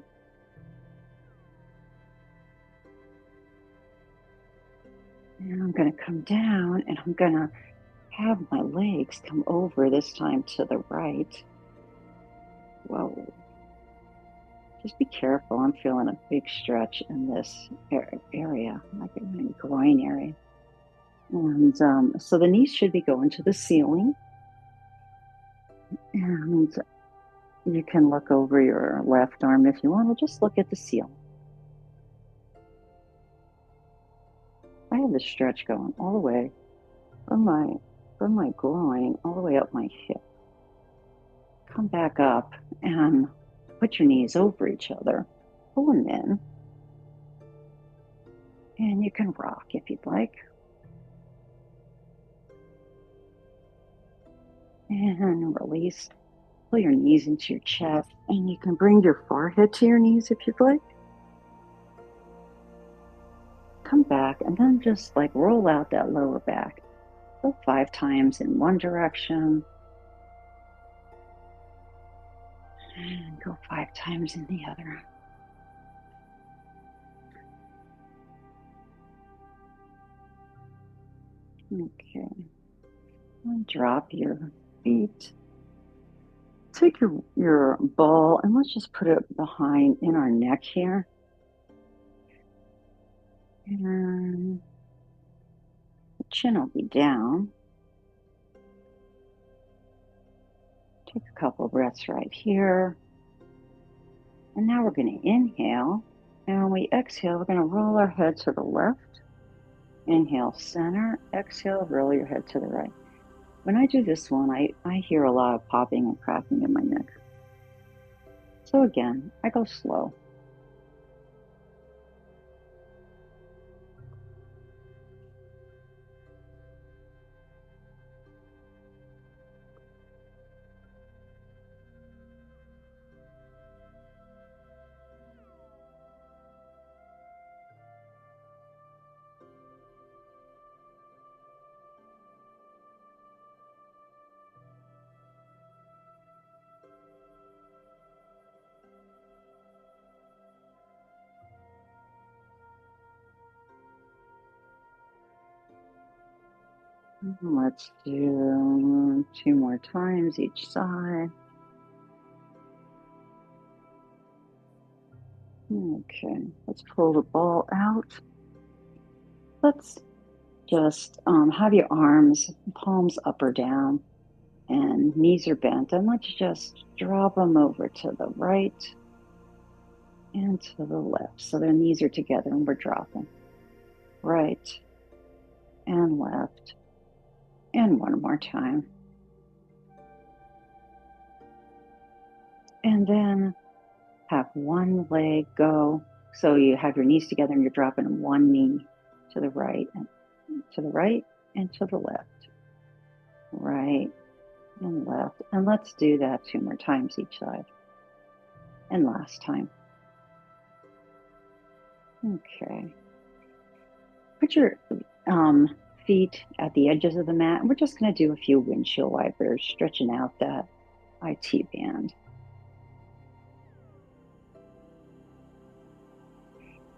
And I'm going to come down and I'm going to have my legs come over this time to the right. Whoa. Just be careful. I'm feeling a big stretch in this area, like in my groin area. And so the knees should be going to the ceiling. And you can look over your left arm if you want, or just look at the ceiling. I have the stretch going all the way from my groin all the way up my hip. Come back up and put your knees over each other. Pull them in. And you can rock if you'd like. And release. Pull your knees into your chest. And you can bring your forehead to your knees if you'd like. Come back and then just like roll out that lower back. Go 5 times in one direction. And go 5 times in the other. Okay. And drop your feet. Take your ball and let's just put it behind in our neck here. And the chin will be down. Take a couple breaths right here. And now we're going to inhale. And when we exhale, we're going to roll our head to the left. Inhale, center. Exhale, roll your head to the right. When I do this one, I hear a lot of popping and cracking in my neck. So again, I go slow. Let's do 2 more times each side. Okay, let's pull the ball out. Let's just have your arms, palms up or down, and knees are bent. And let's just drop them over to the right and to the left. So their knees are together and we're dropping right and left. And one more time. And then have one leg go. So you have your knees together and you're dropping one knee to the right and to the right and to the left. Right and left. And let's do that 2 more times each side. And last time. Okay. Put your feet at the edges of the mat. And we're just going to do a few windshield wipers, stretching out that IT band.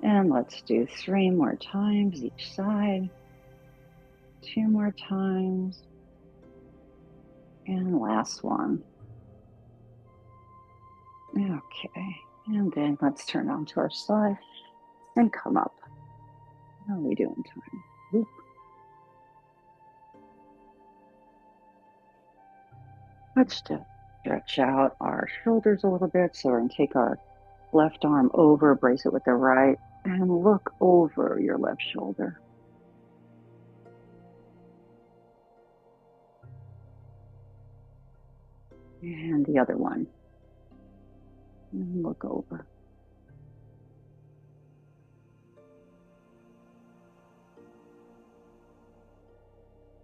And let's do 3 more times each side. 2 more times. And last one. Okay. And then let's turn onto our side and come up. How are we doing time? Oop. Let's just stretch out our shoulders a little bit. So we're going to take our left arm over, brace it with the right, and look over your left shoulder. And the other one. And look over.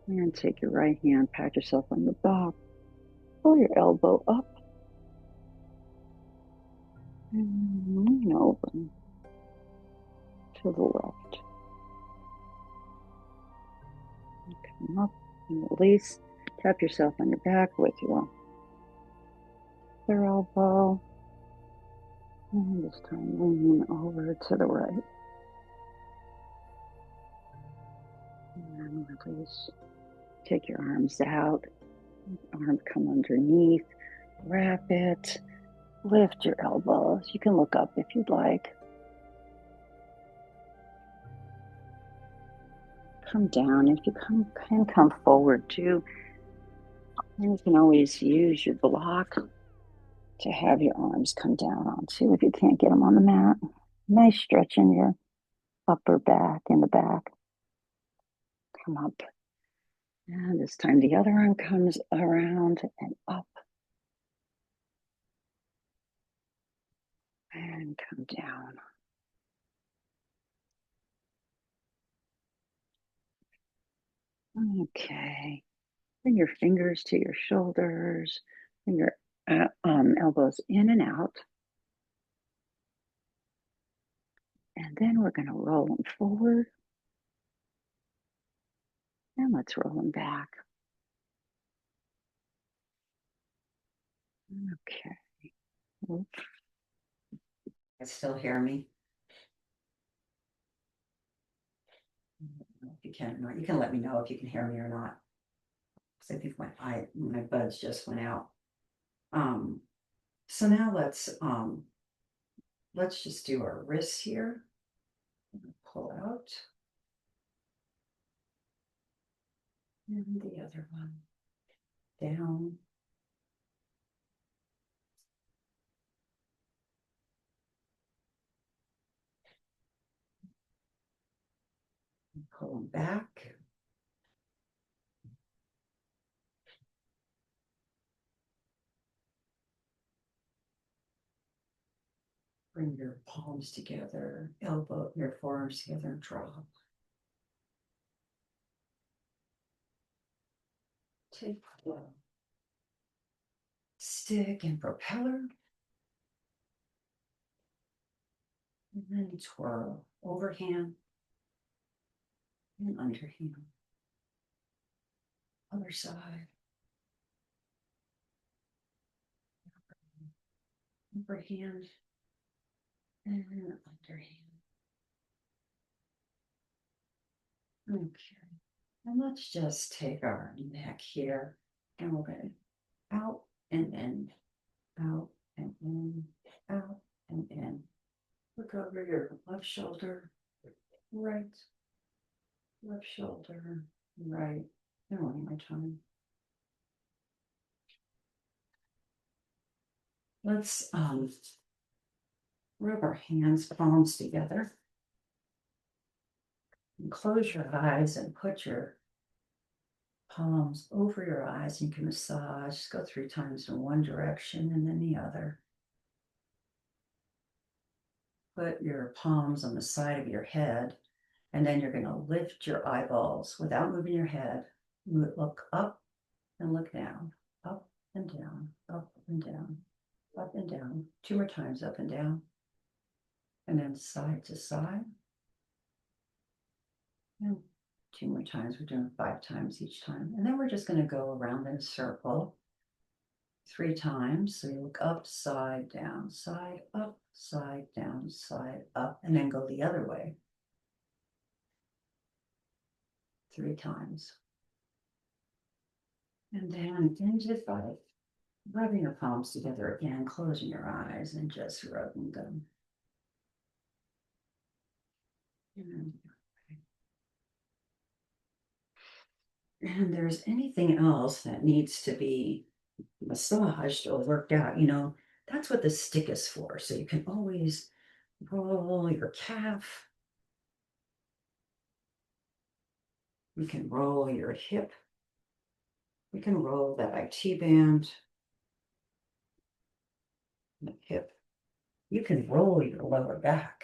And take your right hand, pat yourself on the back, pull your elbow up, and lean over to the left. And come up and release. Tap yourself on your back with your other elbow. And this time lean over to the right. And release. Take your arms out. Arms come underneath. Wrap it. Lift your elbows. You can look up if you'd like. Come down. If you can come forward too. And you can always use your block to have your arms come down onto if you can't get them on the mat. Nice stretch in your upper back and the back. Come up. And this time the other arm comes around and up. And come down. Okay. Bring your fingers to your shoulders. Bring your elbows in and out. And then we're going to roll them forward. And let's roll them back. Okay. Oops. You still hear me? If you can or not. You can let me know if you can hear me or not. Because I think my buds just went out. So now let's just do our wrists here. Pull out. And the other one down. Pull them back. Bring your palms together, your forearms together and drop. Take the stick and propeller. And then twirl overhand and underhand. Other side. Overhand and underhand. Okay. And let's just take our neck here and we're going to out and in, out and in, out and in. Look over your left shoulder, right, left shoulder, right. And one more time. Let's rub our hands, palms together. And close your eyes and put your palms over your eyes. You can massage, just go 3 times in one direction and then the other. Put your palms on the side of your head, and then you're going to lift your eyeballs without moving your head. Look up and look down, up and down, up and down, up and down. 2 more times, up and down. And then side to side. And 2 more times. We're doing 5 times each time. And then we're just going to go around in a circle 3 times. So you look up, side, down, side, up, side, down, side, up, and then go the other way 3 times. And then end it by rubbing your palms together again, closing your eyes and just rubbing them. And there's anything else that needs to be massaged or worked out, that's what the stick is for. So you can always roll your calf. You can roll your hip. You can roll that IT band. The hip. You can roll your lower back.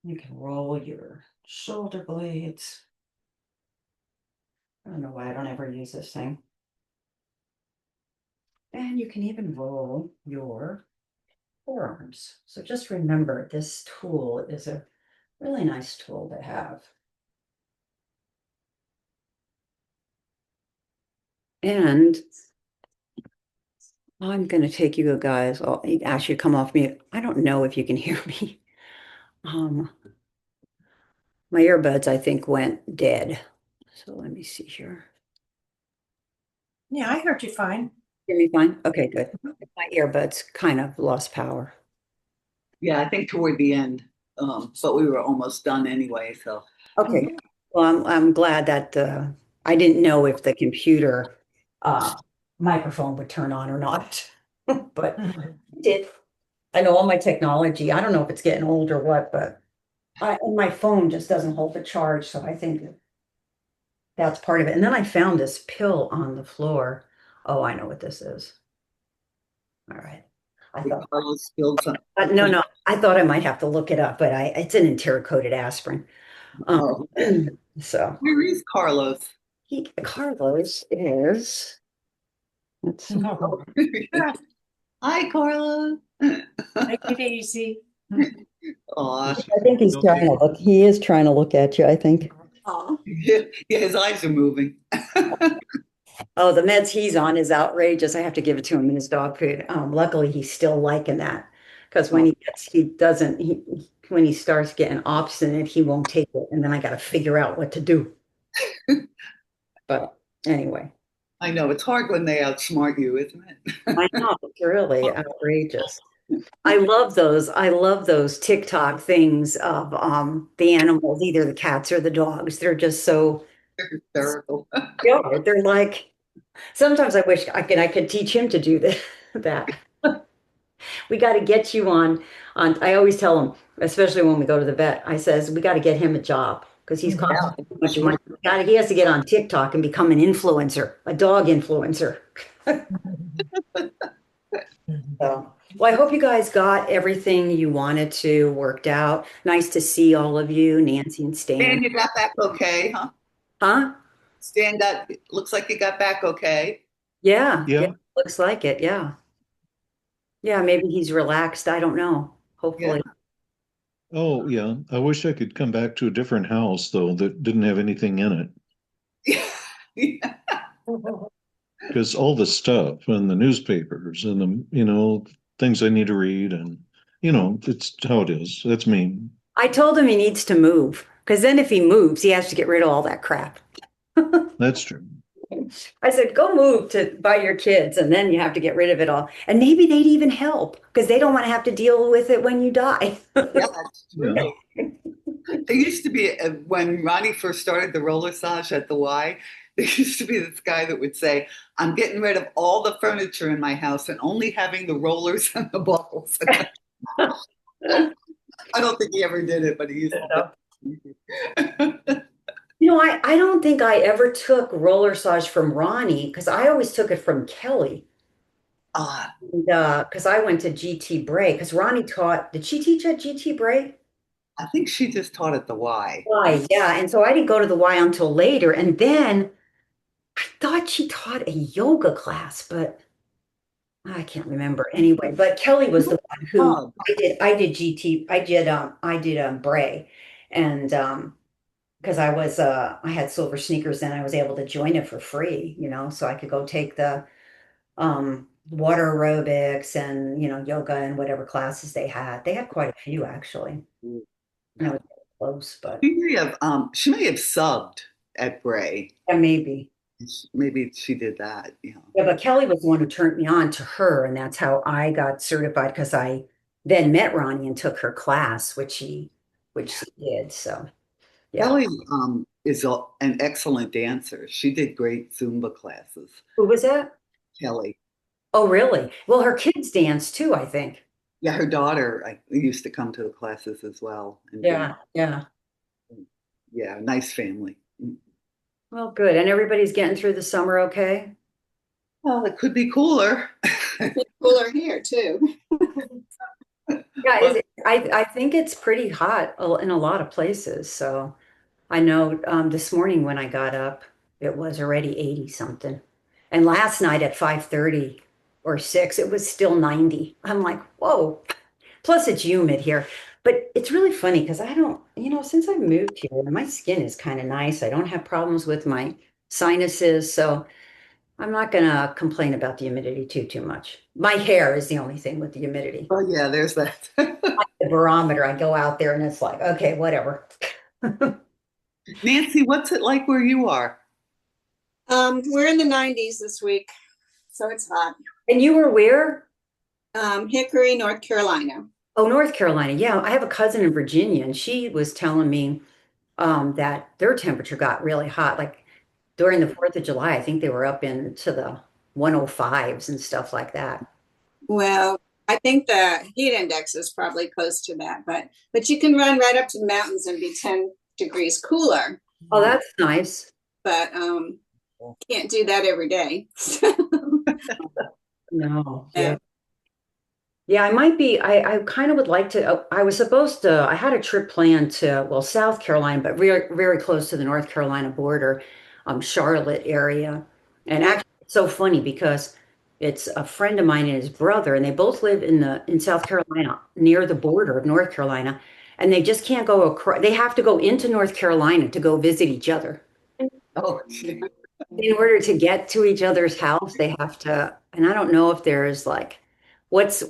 You can roll your shoulder blades. I don't know why I don't ever use this thing. And you can even roll your forearms. So just remember, this tool is a really nice tool to have. And I'm going to take you guys, I'll ask you to come off mute. I don't know if you can hear me. My earbuds, I think, went dead. So let me see here. Yeah, I heard you fine. Hear me fine? Okay, good. My earbuds kind of lost power. Yeah, I think toward the end, but we were almost done anyway. So Okay. Well, I'm glad that I didn't know if the computer microphone would turn on or not, but it did. I know all my technology. I don't know if it's getting old or what, but and my phone just doesn't hold the charge, so I think that's part of it. And then I found this pill on the floor. Oh, I know what this is. All right. I thought, Carlos spilled some. no, I thought I might have to look it up, but it's an enteric-coated aspirin. Oh, So where is Carlos? Carlos is, let's see. Hi, Carlos. Take it easy. Aw, I think he's trying to look. He is trying to look at you, I think. Aw. yeah, his eyes are moving. Oh, the meds he's on is outrageous. I have to give it to him in his dog food. Luckily, he's still liking that because when when he starts getting obstinate, he won't take it, and then I got to figure out what to do. But anyway, I know it's hard when they outsmart you, isn't it? I know it's really outrageous. I love those. I love those TikTok things of the animals, either the cats or the dogs. They're just so Hysterical. yeah, they're like sometimes I wish I could teach him to do that. We got to get you on I always tell him, especially when we go to the vet, I says we got to get him a job because he's costing too much money. He has to get on TikTok and become an influencer, a dog influencer. So, well, I hope you guys got everything you wanted to worked out. Nice to see all of you, Nancy and Stan. And you got back okay, huh? Huh? Stand up. Looks like you got back okay. Yeah, yeah, Yeah. looks like it. Yeah. Yeah, maybe he's relaxed. I don't know. Yeah. Hopefully. Oh, yeah. I wish I could come back to a different house though that didn't have anything in it. Yeah. Because all the stuff and the newspapers and the things I need to read and it's how it is. That's me. I told him he needs to move. Because then if he moves, he has to get rid of all that crap. That's true. I said, go move to by your kids, and then you have to get rid of it all. And maybe they'd even help because they don't want to have to deal with it when you die. Yeah, that's Yeah. true. There used to be, when Ronnie first started the roller massage at the Y, there used to be this guy that would say, I'm getting rid of all the furniture in my house and only having the rollers and the balls. I don't think he ever did it, but he used to. I don't think I ever took roller massage from Ronnie because I always took it from Kelly. Ah, And because I went to GT Bray, because Ronnie taught, did she teach at GT Bray? I think she just taught at the Y. Why, yeah. And so I didn't go to the Y until later. And then I thought she taught a yoga class, but I can't remember anyway. But Kelly was the one who Oh, I did GT, I did Bray. And because I had silver sneakers and I was able to join it for free, so I could go take the water aerobics and yoga and whatever classes they had. They had quite a few actually. And I was close, but she may have subbed at Bray. yeah, maybe. Maybe she did that. Yeah. Yeah, but Kelly was the one who turned me on to her, and that's how I got certified because I then met Ronnie and took her class, which she did. So yeah. Kelly is an excellent dancer. She did great Zumba classes. Who was that? Kelly. Oh, really? Well, her kids dance too, I think. Yeah, her daughter used to come to the classes as well. And Yeah, yeah. yeah, nice family. Well, good. And everybody's getting through the summer okay? Well, it could be cooler. Cooler here too. Yeah, I think it's pretty hot in a lot of places. So I know this morning when I got up, it was already 80 something. And last night at 5:30 or 6, it was still 90. I'm like, whoa. Plus it's humid here. But it's really funny because I don't, since I moved here, my skin is kind of nice. I don't have problems with my sinuses. So I'm not going to complain about the humidity too much. My hair is the only thing with the humidity. Oh, yeah, there's that. The barometer, I go out there and it's like, okay, whatever. Nancy, what's it like where you are? We're in the 90s this week, so it's hot. And you were where? Hickory, North Carolina. Oh, North Carolina. Yeah, I have a cousin in Virginia, and she was telling me that their temperature got really hot. Like during the 4th of July, I think they were up into the 105s and stuff like that. Well, I think the heat index is probably close to that, but you can run right up to the mountains and be 10 degrees cooler. Oh, that's nice. But can't do that every day. No. Yeah. Yeah, I might be. I kind of would like to. I was supposed to. I had a trip planned to, well, South Carolina, but very, very close to the North Carolina border, Charlotte area. And actually, it's so funny because it's a friend of mine and his brother, and they both live in South Carolina, near the border of North Carolina, and they just can't go across. They have to go into North Carolina to go visit each other. Oh, In order to get to each other's house, they have to, and I don't know if there's like what's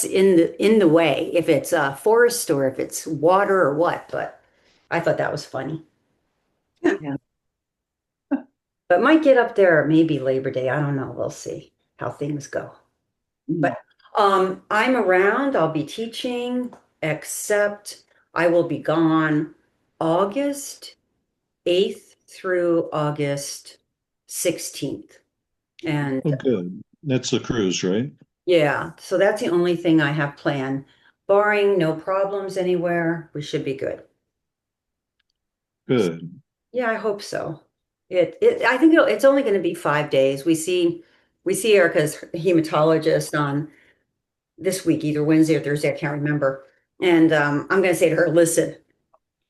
in the way, if it's a forest or if it's water or what, but I thought that was funny. yeah. But might get up there maybe Labor Day. I don't know. We'll see how things go. But I'm around, I'll be teaching, except I will be gone August 8th through August 16th. And Oh, good. That's the cruise, right? yeah, so that's the only thing I have planned. Barring no problems anywhere, we should be good. Good. Yeah, I hope so. I think it's only going to be 5 days. We see Erica's hematologist on this week, either Wednesday or Thursday, I can't remember. And I'm going to say to her, listen,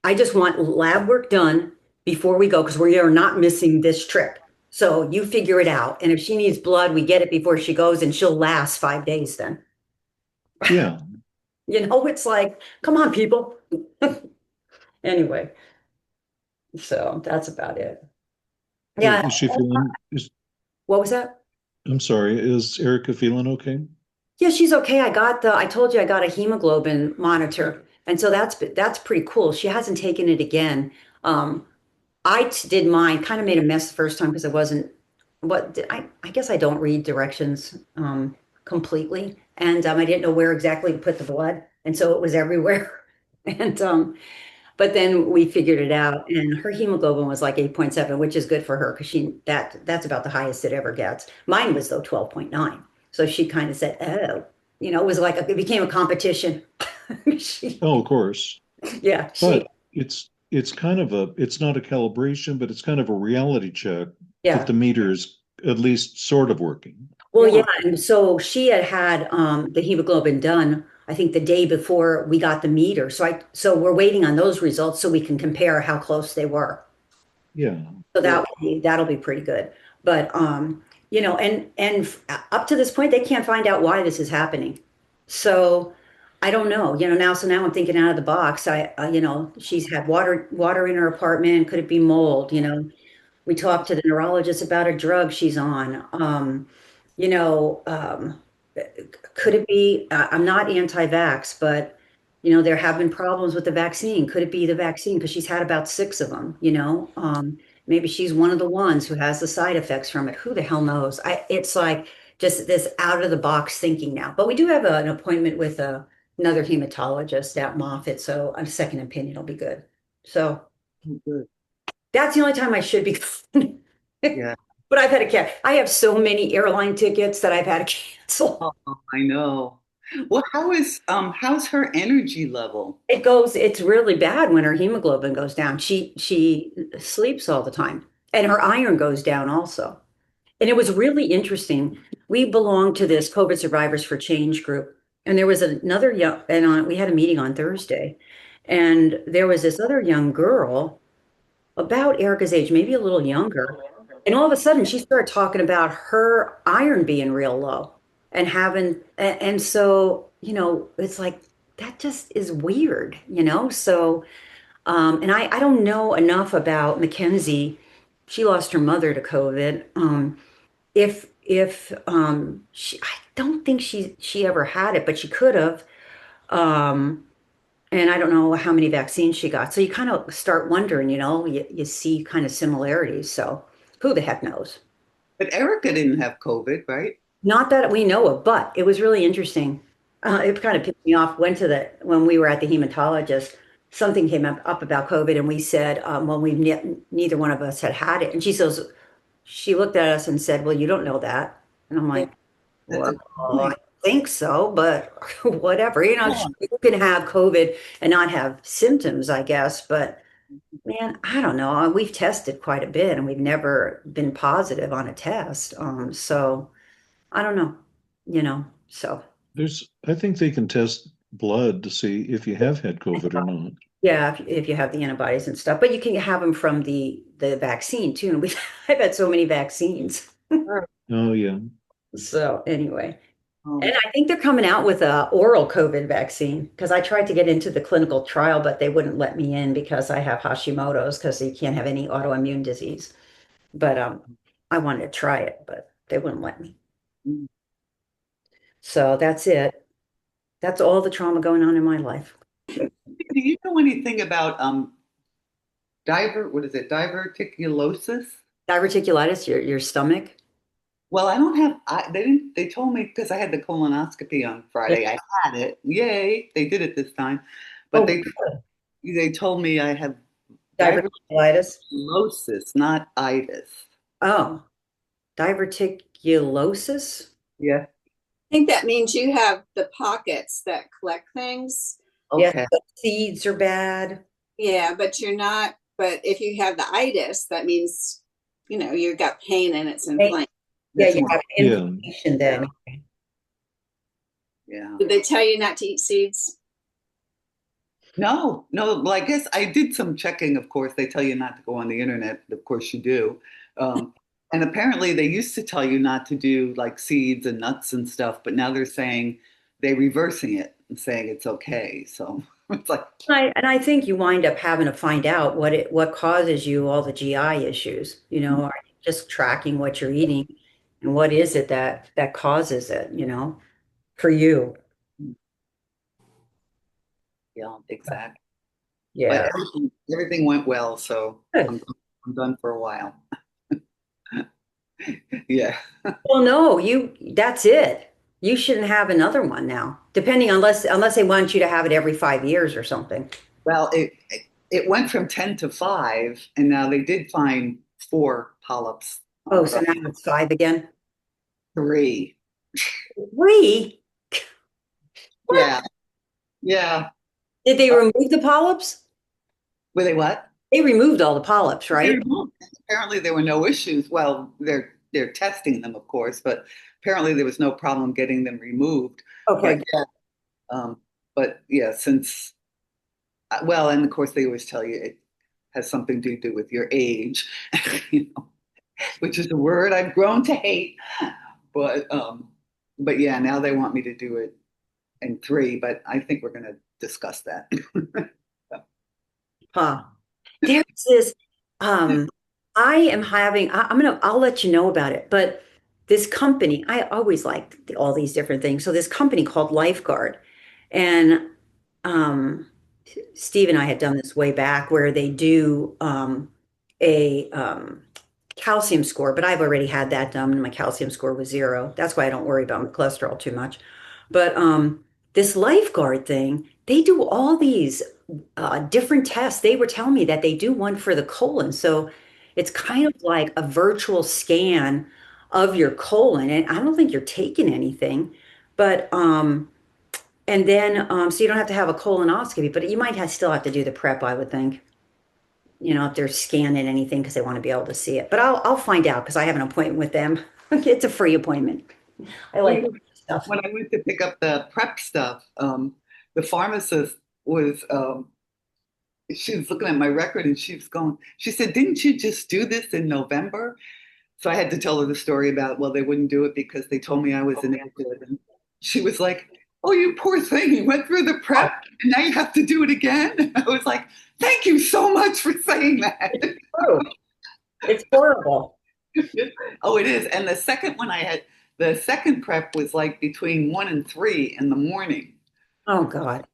I just want lab work done before we go because we are not missing this trip. So you figure it out. And if she needs blood, we get it before she goes and she'll last 5 days then. Yeah. It's like, come on, people. Anyway, so that's about it. Yeah. Is she feeling, What was that? I'm sorry, is Erica feeling okay? Yeah, she's okay. I told you I got a hemoglobin monitor And so that's pretty cool. She hasn't taken it again. Um, did mine, kind of made a mess the first time because I wasn't I guess I don't read directions completely. And I didn't know where exactly to put the blood. And so it was everywhere. And but then we figured it out, and her hemoglobin was like 8.7, which is good for her because that's about the highest it ever gets. Mine was though 12.9. So she kind of said, oh, it was like it became a competition. She, Oh, of course. yeah, she, But it's kind of it's not a calibration, but it's kind of a reality check that yeah. the meter's at least sort of working. Well, yeah, Yeah. and so she had the hemoglobin done, I think the day before we got the meter. So we're waiting on those results so we can compare how close they were. Yeah. So Good. that'll be pretty good. But up to this point, they can't find out why this is happening. So I don't know. Now I'm thinking out of the box. She's had water in her apartment. Could it be mold? We talked to the neurologist about a drug she's on. You know, um, could it be? I'm not anti-vax, but there have been problems with the vaccine. Could it be the vaccine? Because she's had about six of them. Maybe she's one of the ones who has the side effects from it. Who the hell knows? It's like just this out of the box thinking now. But we do have an appointment with another hematologist at Moffitt, so a second opinion will be good. So. Good. That's the only time I should be. Yeah. But I've had to cancel. I have so many airline tickets that I've had to cancel. Oh, I know. Well, how's her energy level? It's really bad when her hemoglobin goes down. She sleeps all the time, and her iron goes down also. And it was really interesting. We belong to this COVID Survivors for Change group, and there was another we had a meeting on Thursday, and there was this other young girl about Erica's age, maybe a little younger. And all of a sudden, she started talking about her iron being real low and and so, it's like, that just is weird. So, and I don't know enough about Mackenzie. She lost her mother to COVID. I don't think she ever had it, but she could have. Um, and I don't know how many vaccines she got. So you kind of start wondering, you see kind of similarities. So who the heck knows? But Erica didn't have COVID, right? Not that we know of, but it was really interesting. It kind of pissed me off. When we were at the hematologist, something came up about COVID, and we said, well, neither one of us had it. And she looked at us and said, well, you don't know that. And I'm Yeah. like, That's well, a good I point. think so, but whatever. Yeah. You can have COVID and not have symptoms, I guess. But man, I don't know. We've tested quite a bit and we've never been positive on a test. So I don't know, so I think they can test blood to see if you have had COVID or not. yeah, if you have the antibodies and stuff, but you can have them from the vaccine too. And I've had so many vaccines. Sure. Oh, yeah. So anyway. And Um, I think they're coming out with a oral COVID vaccine because I tried to get into the clinical trial, but they wouldn't let me in because I have Hashimoto's because you can't have any autoimmune disease. But I wanted to try it, but they wouldn't let me. So that's it. That's all the trauma going on in my life. do you know anything about what is it, diverticulosis? Diverticulitis, your stomach. Well, I don't have, they didn't, they told me because I had the colonoscopy on Yeah. Friday. I had it. Yay. They did it this time. But Oh, they told me I have diverticulitis. diverticulosis, not itis. Oh, diverticulosis. Yeah. I think that means you have the pockets that collect things. Yes, Okay. the seeds are bad. Yeah, but you're not, but if you have the itis, that means, you've got pain and it's Hey, inflamed. yeah, That's you more. have Yeah. inflammation then. Yeah. Did they tell you not to eat seeds? No, no. Well, I guess I did some checking, of course. They tell you not to go on the internet. Of course you do. Um, and apparently they used to tell you not to do like seeds and nuts and stuff, but now they're saying they're reversing it and saying it's okay. So it's like, And I think you wind up having to find out what causes you all the GI issues. Are you just tracking what you're eating and what is it that causes it, for you? Yeah, exactly. But Yeah. everything went well, so Good. I'm done for a while. Yeah. Well, no, that's it. You shouldn't have another one now, depending unless they want you to have it every 5 years or something. Well, it went from 10 to 5, and now they did find 4 polyps, Oh, so but now it's five again? 3. Three? What? Yeah. Yeah. Did they remove the polyps? Were they what? They removed all the polyps, They right? removed them. Apparently there were no issues. Well, they're testing them, of course, but apparently there was no problem getting them removed. Okay, But good. um, but yeah, since well, and of course they always tell you it has something to do with your age, you know, which is a word I've grown to hate. But yeah, now they want me to do it in 3, but I think we're going to discuss that. Huh. There's this, um, I am having, I'll let you know about it, but this company, I always liked all these different things. So this company called Lifeguard, and um, Steve and I had done this way back where they do a calcium score, but I've already had that done and my calcium score was 0. That's why I don't worry about my cholesterol too much. But this lifeguard thing, they do all these different tests. They were telling me that they do one for the colon. So it's kind of like a virtual scan of your colon. And I don't think you're taking anything, but and then so you don't have to have a colonoscopy, but you might still have to do the prep, I would think. If they're scanning anything because they want to be able to see it. But I'll find out because I have an appointment with them. It's a free appointment. I like stuff. When I went to pick up the prep stuff, the pharmacist was she was looking at my record and she said, "Didn't you just do this in November?" So I had to tell her the story about, well, they wouldn't do it because they told me I was inadequate. And she was like, "Oh, you poor thing. You went through the prep and now you have to do it again." I was like, "Thank you so much for saying that." True. It's horrible. Oh, it is. And the second prep was like between 1 and 3 in the morning. Oh God.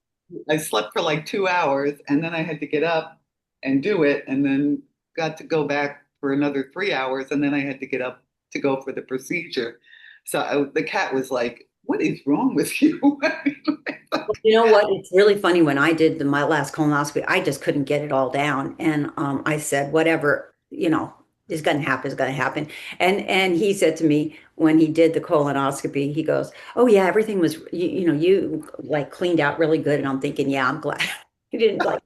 I slept for like 2 hours and then I had to get up and do it and then got to go back for another 3 hours and then I had to get up to go for the procedure. The cat was like, "What is wrong with you?" You know what? It's really funny. When I did my last colonoscopy, I just couldn't get it all down. And I said, whatever, is going to happen is going to happen. And he said to me when he did the colonoscopy, he goes, "Oh yeah, everything was, you like cleaned out really good." And I'm thinking, yeah, I'm glad he didn't like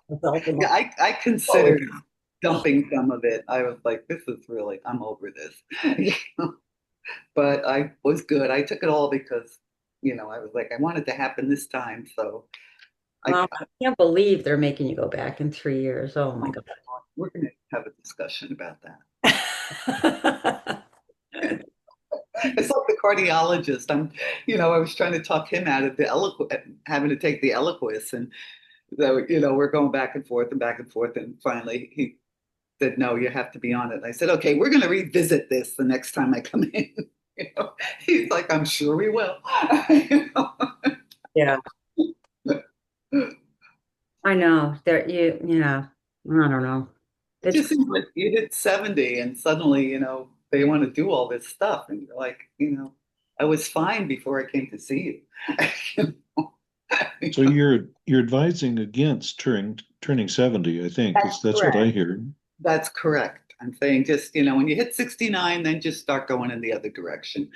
result in Yeah, that. I considered dumping some of it. I was like, this is really, I'm over this. But I was good. I took it all because, I was like, I want it to happen this time. So I, I can't believe they're making you go back in 3 years. Oh my God. we're going to have a discussion about that. It's like the cardiologist. I was trying to talk him out of having to take the Eliquis, and so we're going back and forth and back and forth, and finally he said, "No, you have to be on it." And I said, "Okay, we're going to revisit this the next time I come in." He's like, "I'm sure we will." Yeah, I know. I don't know. It It's just seems like you hit 70 and suddenly, they want to do all this stuff. And you're like, I was fine before I came to see you. So you're advising against turning 70, I think. That's That's what I correct. hear. That's correct. I'm saying just, when you hit 69, then just start going in the other direction.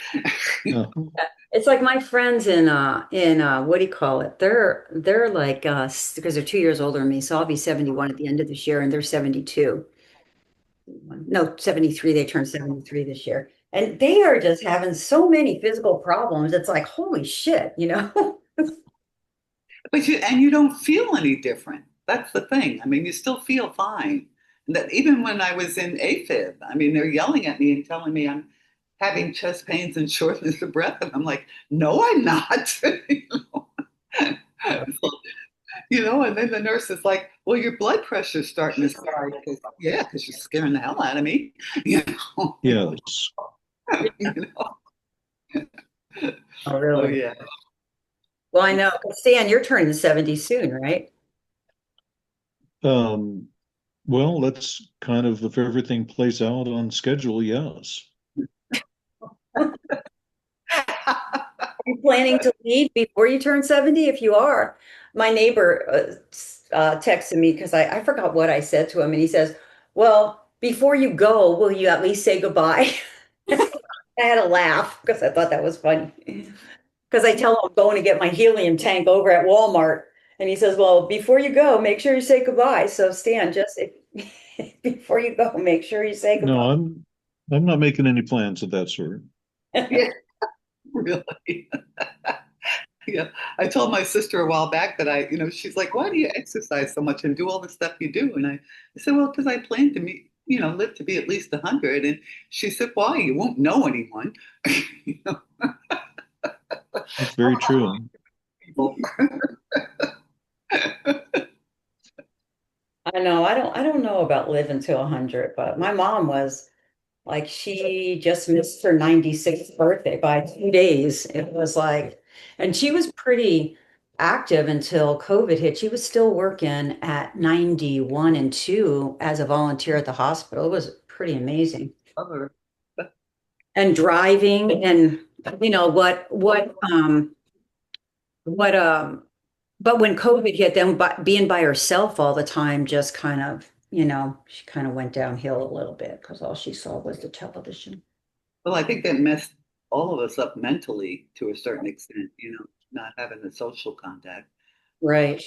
Uh, It's like my friends in what do you call it? They're like because they're 2 years older than me, so I'll be 71 at the end of this year, and they're 72. No, 73. They turned 73 this year. And they are just having so many physical problems. It's like, holy shit, you know? But you don't feel any different. That's the thing. I mean, you still feel fine. And that even when I was in AFib, I mean, they're yelling at me and telling me I'm having chest pains and shortness of breath, and I'm like, no, I'm not. So, and then the nurse is like, well, your blood pressure's starting to spike. Yeah, because you're scaring the hell out of me. You know, yes. you know? Oh, Oh really? yeah. Well, I know. Stan, you're turning 70 soon, right? Um, well, that's kind of if everything plays out on schedule, yes. You planning to leave before you turn 70? If you are, my neighbor texted me because I forgot what I said to him, and he says, well, before you go, will you at least say goodbye? I had a laugh because I thought that was funny. Because I tell him I'm going to get my helium tank over at Walmart, and he says, well, before you go, make sure you say goodbye. So, Stan, just before you go, make sure you say No, goodbye. I'm not making any plans of that sort. Yeah, really. Yeah. I told my sister a while back that she's like, why do you exercise so much and do all the stuff you do? And I said, well, because I plan to live to be at least 100. And she said, why? You won't know anyone. You know, That's very true. people. I know. I don't know about living to 100, but my mom was like she just missed her 96th birthday by 2 days. It was like, and she was pretty active until COVID hit. She was still working at 91 and 2 as a volunteer at the hospital. It was pretty amazing. Other- And driving and what but when COVID hit, then being by herself all the time just kind of, she kind of went downhill a little bit because all she saw was the television. Well, I think that messed all of us up mentally to a certain extent, not having the social contact. Right.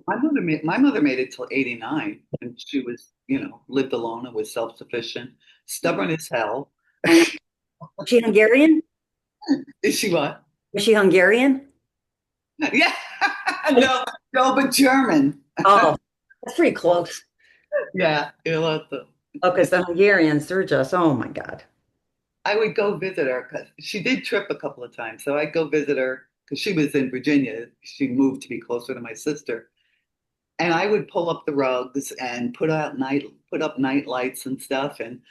My mother made it till 89, and she was, lived alone and was self-sufficient, stubborn as hell. I know. Was she Hungarian? Is she what? Was she Hungarian? Yeah. No, no, but German. Oh, that's pretty close. Yeah, you'll have to. Oh, because the Hungarians, they're just, oh my God. I would go visit her because she did trip a couple of times. So I'd go visit her because she was in Virginia. She moved to be closer to my sister. And I would pull up the rugs and put up night lights and stuff. And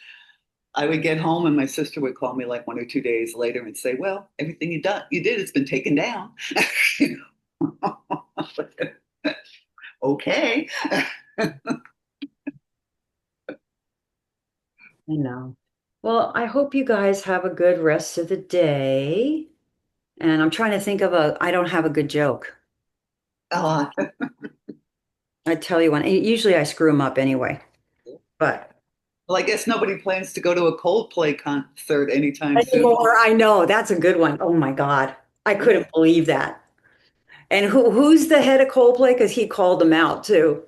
I would get home and my sister would call me like 1 or 2 days later and say, well, everything you did has been taken down. You know? Okay. I know. Well, I hope you guys have a good rest of the day. And I'm trying to think of I don't have a good joke. Uh, I tell you one. Usually I screw them up anyway. But well, I guess nobody plans to go to a Coldplay concert anytime soon. anymore, I know that's a good one. Oh my God. I couldn't believe that. And who's the head of Coldplay? Because he called them out too.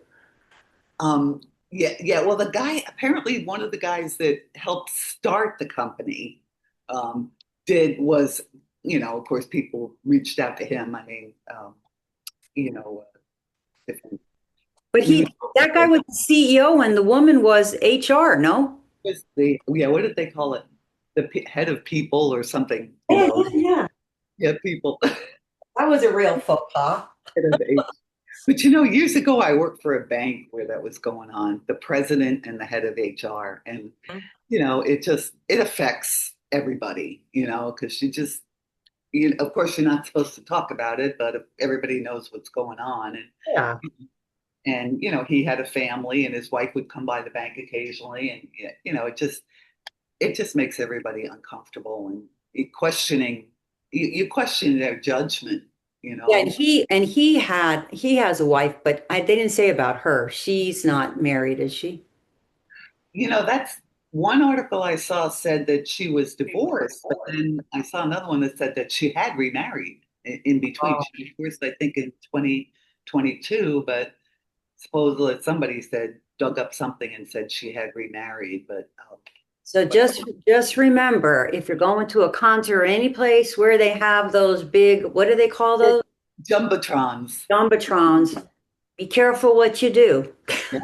Um, yeah, yeah. Well, apparently one of the guys that helped start the company, um, did was, of course, people reached out to him. I mean, you know, different, But that guy like, was the CEO and the woman was HR, no? yeah, what did they call it? The head of people or something, Yeah, yeah, yeah. yeah, people. That was a real faux pas. Head of But years ago, I worked for a bank where that was going on, the president and the head of HR. And, it affects everybody, because of course, you're not supposed to talk about it, but everybody knows what's going on. Yeah. And, he had a family and his wife would come by the bank occasionally. And, it just makes everybody uncomfortable and you question their judgment, you Yeah, know. he has a wife, but they didn't say about her. She's not married, is she? That's one article I saw said that she was divorced, but then I saw another one that said that she had remarried in between. Oh. She divorced, I think, in 2022, but supposedly somebody said, dug up something and said she had remarried. So But just remember, if you're going to a concert or any place where they have those big, what do they call those? jumbotrons. Jumbotrons, be careful what you do. Yeah.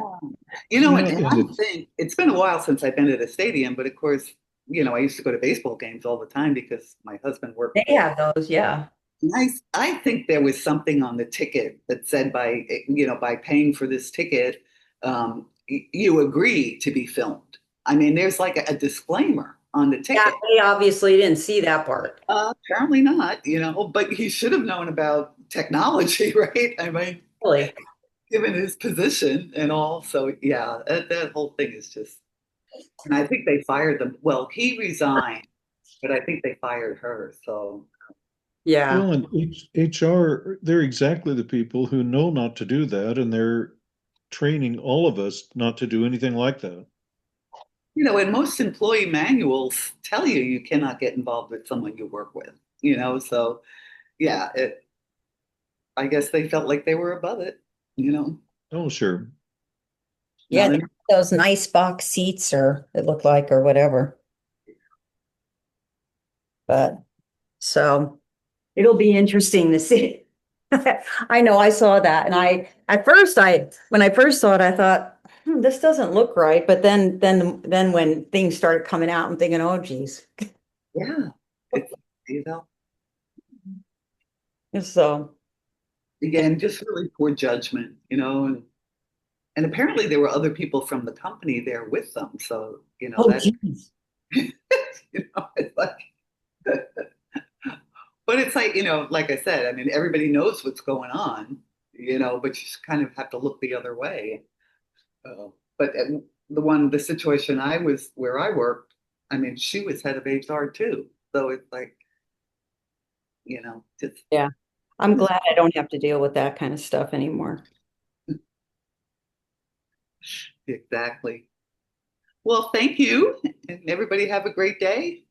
Yeah, And and I think it's been a while since I've been at a stadium, but of course, I used to go to baseball games all the time because my husband worked They there. have those, yeah. And I think there was something on the ticket that said by paying for this ticket, you agree to be filmed. I mean, there's like a disclaimer, on the Yeah, ticket. they obviously didn't see that part. Apparently not, but he should have known about technology, right? I mean, Really. given his position and all. So yeah, that whole thing is just, and I think they fired them. Well, he resigned, but I think they fired her. So Yeah. Well, and HR, they're exactly the people who know not to do that, and they're training all of us not to do anything like that. and most employee manuals tell you you cannot get involved with someone you work with. So yeah, I guess they felt like they were above it. You know, Oh, sure. Yeah, not they in, had those nice box seats or it looked like or whatever. But so it'll be interesting to see. I know I saw that and when I first saw it, I thought, this doesn't look right. But then when things started coming out, I'm thinking, oh geez. yeah. It's you know So again just really poor judgment. And apparently there were other people from the company there with them. So, oh that, geez. it's like, but it's like, like I said, I mean, everybody knows what's going on, but you just kind of have to look the other way. But the situation where I worked, I mean, she was head of HR too. So it's like, just Yeah. I'm glad I don't have to deal with that kind of stuff anymore. exactly. Well, thank you. And everybody have a great day.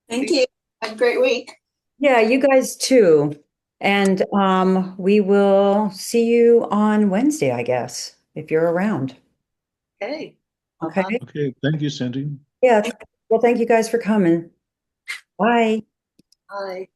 Thank you. Have a great week. Yeah, you guys too. And we will see you on Wednesday, I guess, if you're around. Okay. Okay. Bye-bye. Okay, thank you, Cindy. Yeah. Well, thank you guys for coming. Bye. Bye.